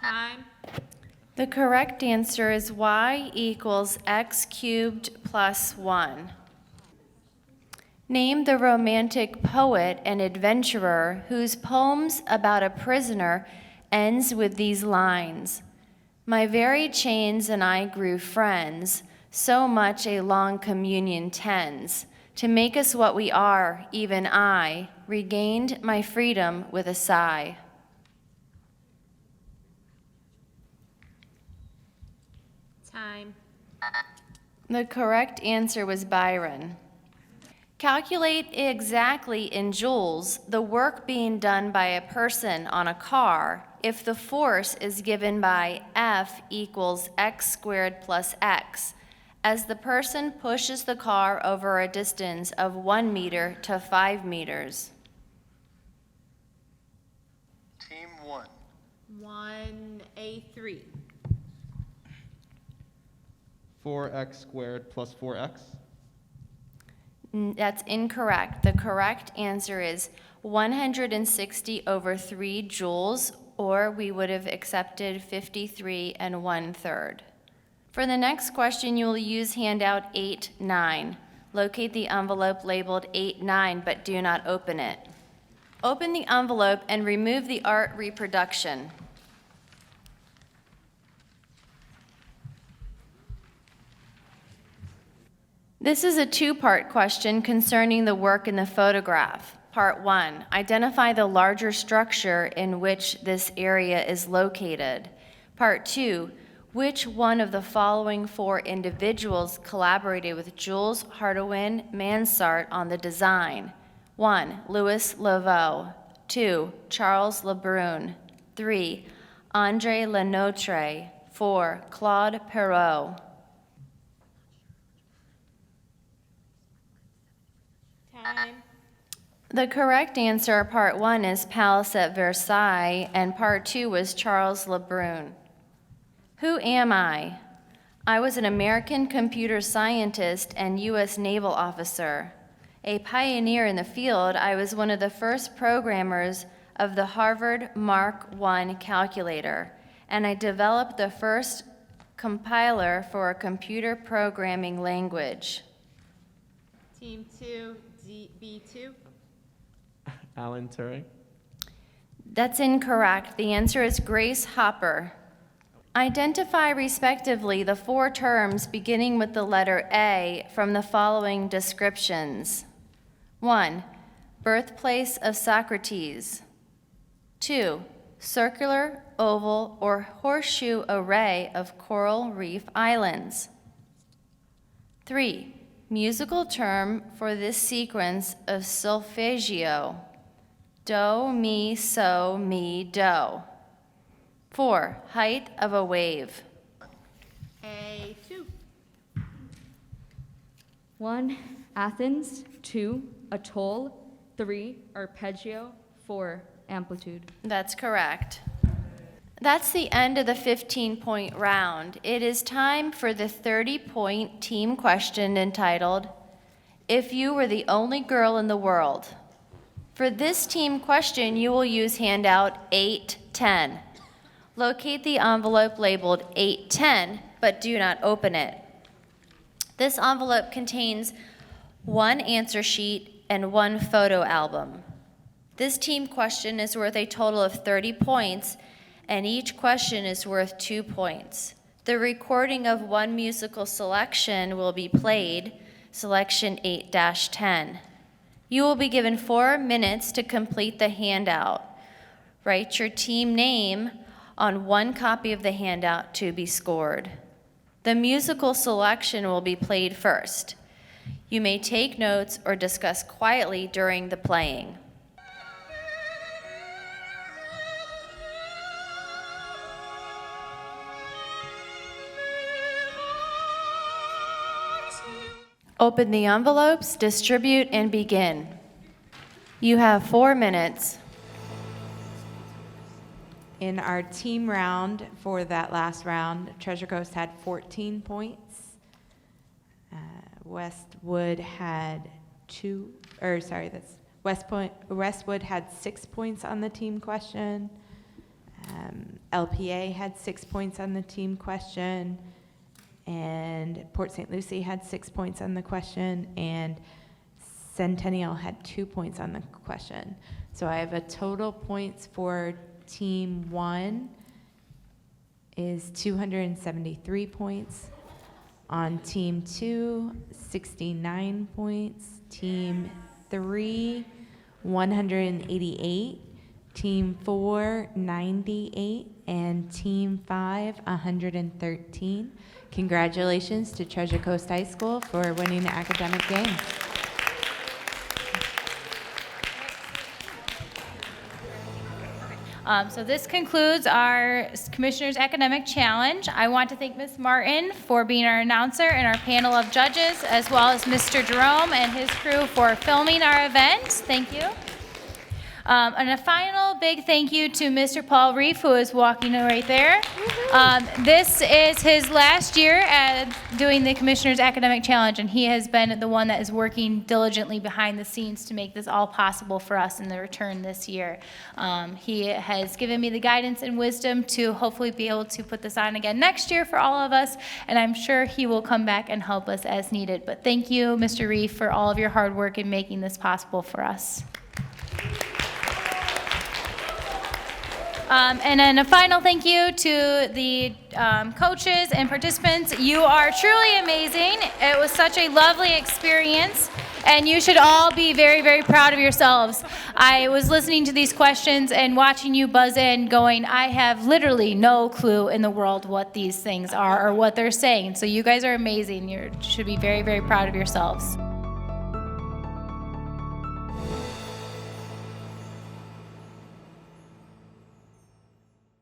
Time.
The correct answer is y equals x cubed plus 1. Name the romantic poet and adventurer whose poems about a prisoner ends with these lines. My very chains and I grew friends, so much a long communion tends. To make us what we are, even I regained my freedom with a sigh.
Time.
The correct answer was Byron. Calculate exactly in joules the work being done by a person on a car if the force is given by F equals x squared plus x, as the person pushes the car over a distance of 1 meter to 5 meters.
Team 1.
1A3.
4x squared plus 4x.
That's incorrect. The correct answer is 160 over 3 joules, or we would have accepted 53 1/3. For the next question, you will use handout 8-9. Locate the envelope labeled 8-9, but do not open it. Open the envelope and remove the art reproduction. This is a two-part question concerning the work in the photograph. Part 1, identify the larger structure in which this area is located. Part 2, which one of the following 4 individuals collaborated with Jules Hardouin Mansart on the design? 1, Louis Laveau. 2, Charles Lebrun. 3, André Lenotre. 4, Claude Perrault.
Time.
The correct answer, part 1, is Palace at Versailles, and part 2 was Charles Lebrun. Who am I? I was an American computer scientist and U.S. naval officer. A pioneer in the field, I was one of the first programmers of the Harvard Mark I calculator, and I developed the first compiler for a computer programming language.
Team 2, B2.
Alan Turing.
That's incorrect. The answer is Grace Hopper. Identify respectively the 4 terms beginning with the letter A from the following descriptions. 1, birthplace of Socrates. 2, circular, oval, or horseshoe array of coral reef islands. 3, musical term for this sequence of solfeggio. Do, mi, so, mi, do. 4, height of a wave.
A2.
1, Athens. 2, atoll. 3, arpeggio. 4, amplitude.
That's correct. That's the end of the 15-point round. It is time for the 30-point team question entitled, If You Were the Only Girl in the World. For this team question, you will use handout 810. Locate the envelope labeled 810, but do not open it. This envelope contains one answer sheet and one photo album. This team question is worth a total of 30 points, and each question is worth 2 points. The recording of one musical selection will be played, selection 8-10. You will be given 4 minutes to complete the handout. Write your team name on one copy of the handout to be scored. The musical selection will be played first. You may take notes or discuss quietly during the playing. Open the envelopes, distribute, and begin. You have 4 minutes.
In our team round for that last round, Treasure Coast had 14 points. Westwood had Westwood had 6 points on the team question. LPA had 6 points on the team question. And Port St. Lucie had 6 points on the question, and Centennial had 2 points on the question. So I have a total points for Team 1 is 273 points. On Team 2, 69 points. Team 3, 188. Team 4, 98. And Team 5, 113. Congratulations to Treasure Coast High School for winning the academic game.
So this concludes our Commissioner's Academic Challenge. I want to thank Ms. Martin for being our announcer and our panel of judges, as well as Mr. Jerome and his crew for filming our event. Thank you. And a final big thank you to Mr. Paul Reef, who is walking right there. This is his last year at doing the Commissioner's Academic Challenge, and he has been the one that is working diligently behind the scenes to make this all possible for us in the return this year. He has given me the guidance and wisdom to hopefully be able to put this on again next year for all of us, and I'm sure he will come back and help us as needed. But thank you, Mr. Reef, for all of your hard work in making this possible for us. And then a final thank you to the coaches and participants. You are truly amazing. It was such a lovely experience, and you should all be very, very proud of yourselves. I was listening to these questions and watching you buzz in going, I have literally no clue in the world what these things are or what they're saying. So you guys are amazing. You should be very, very proud of yourselves.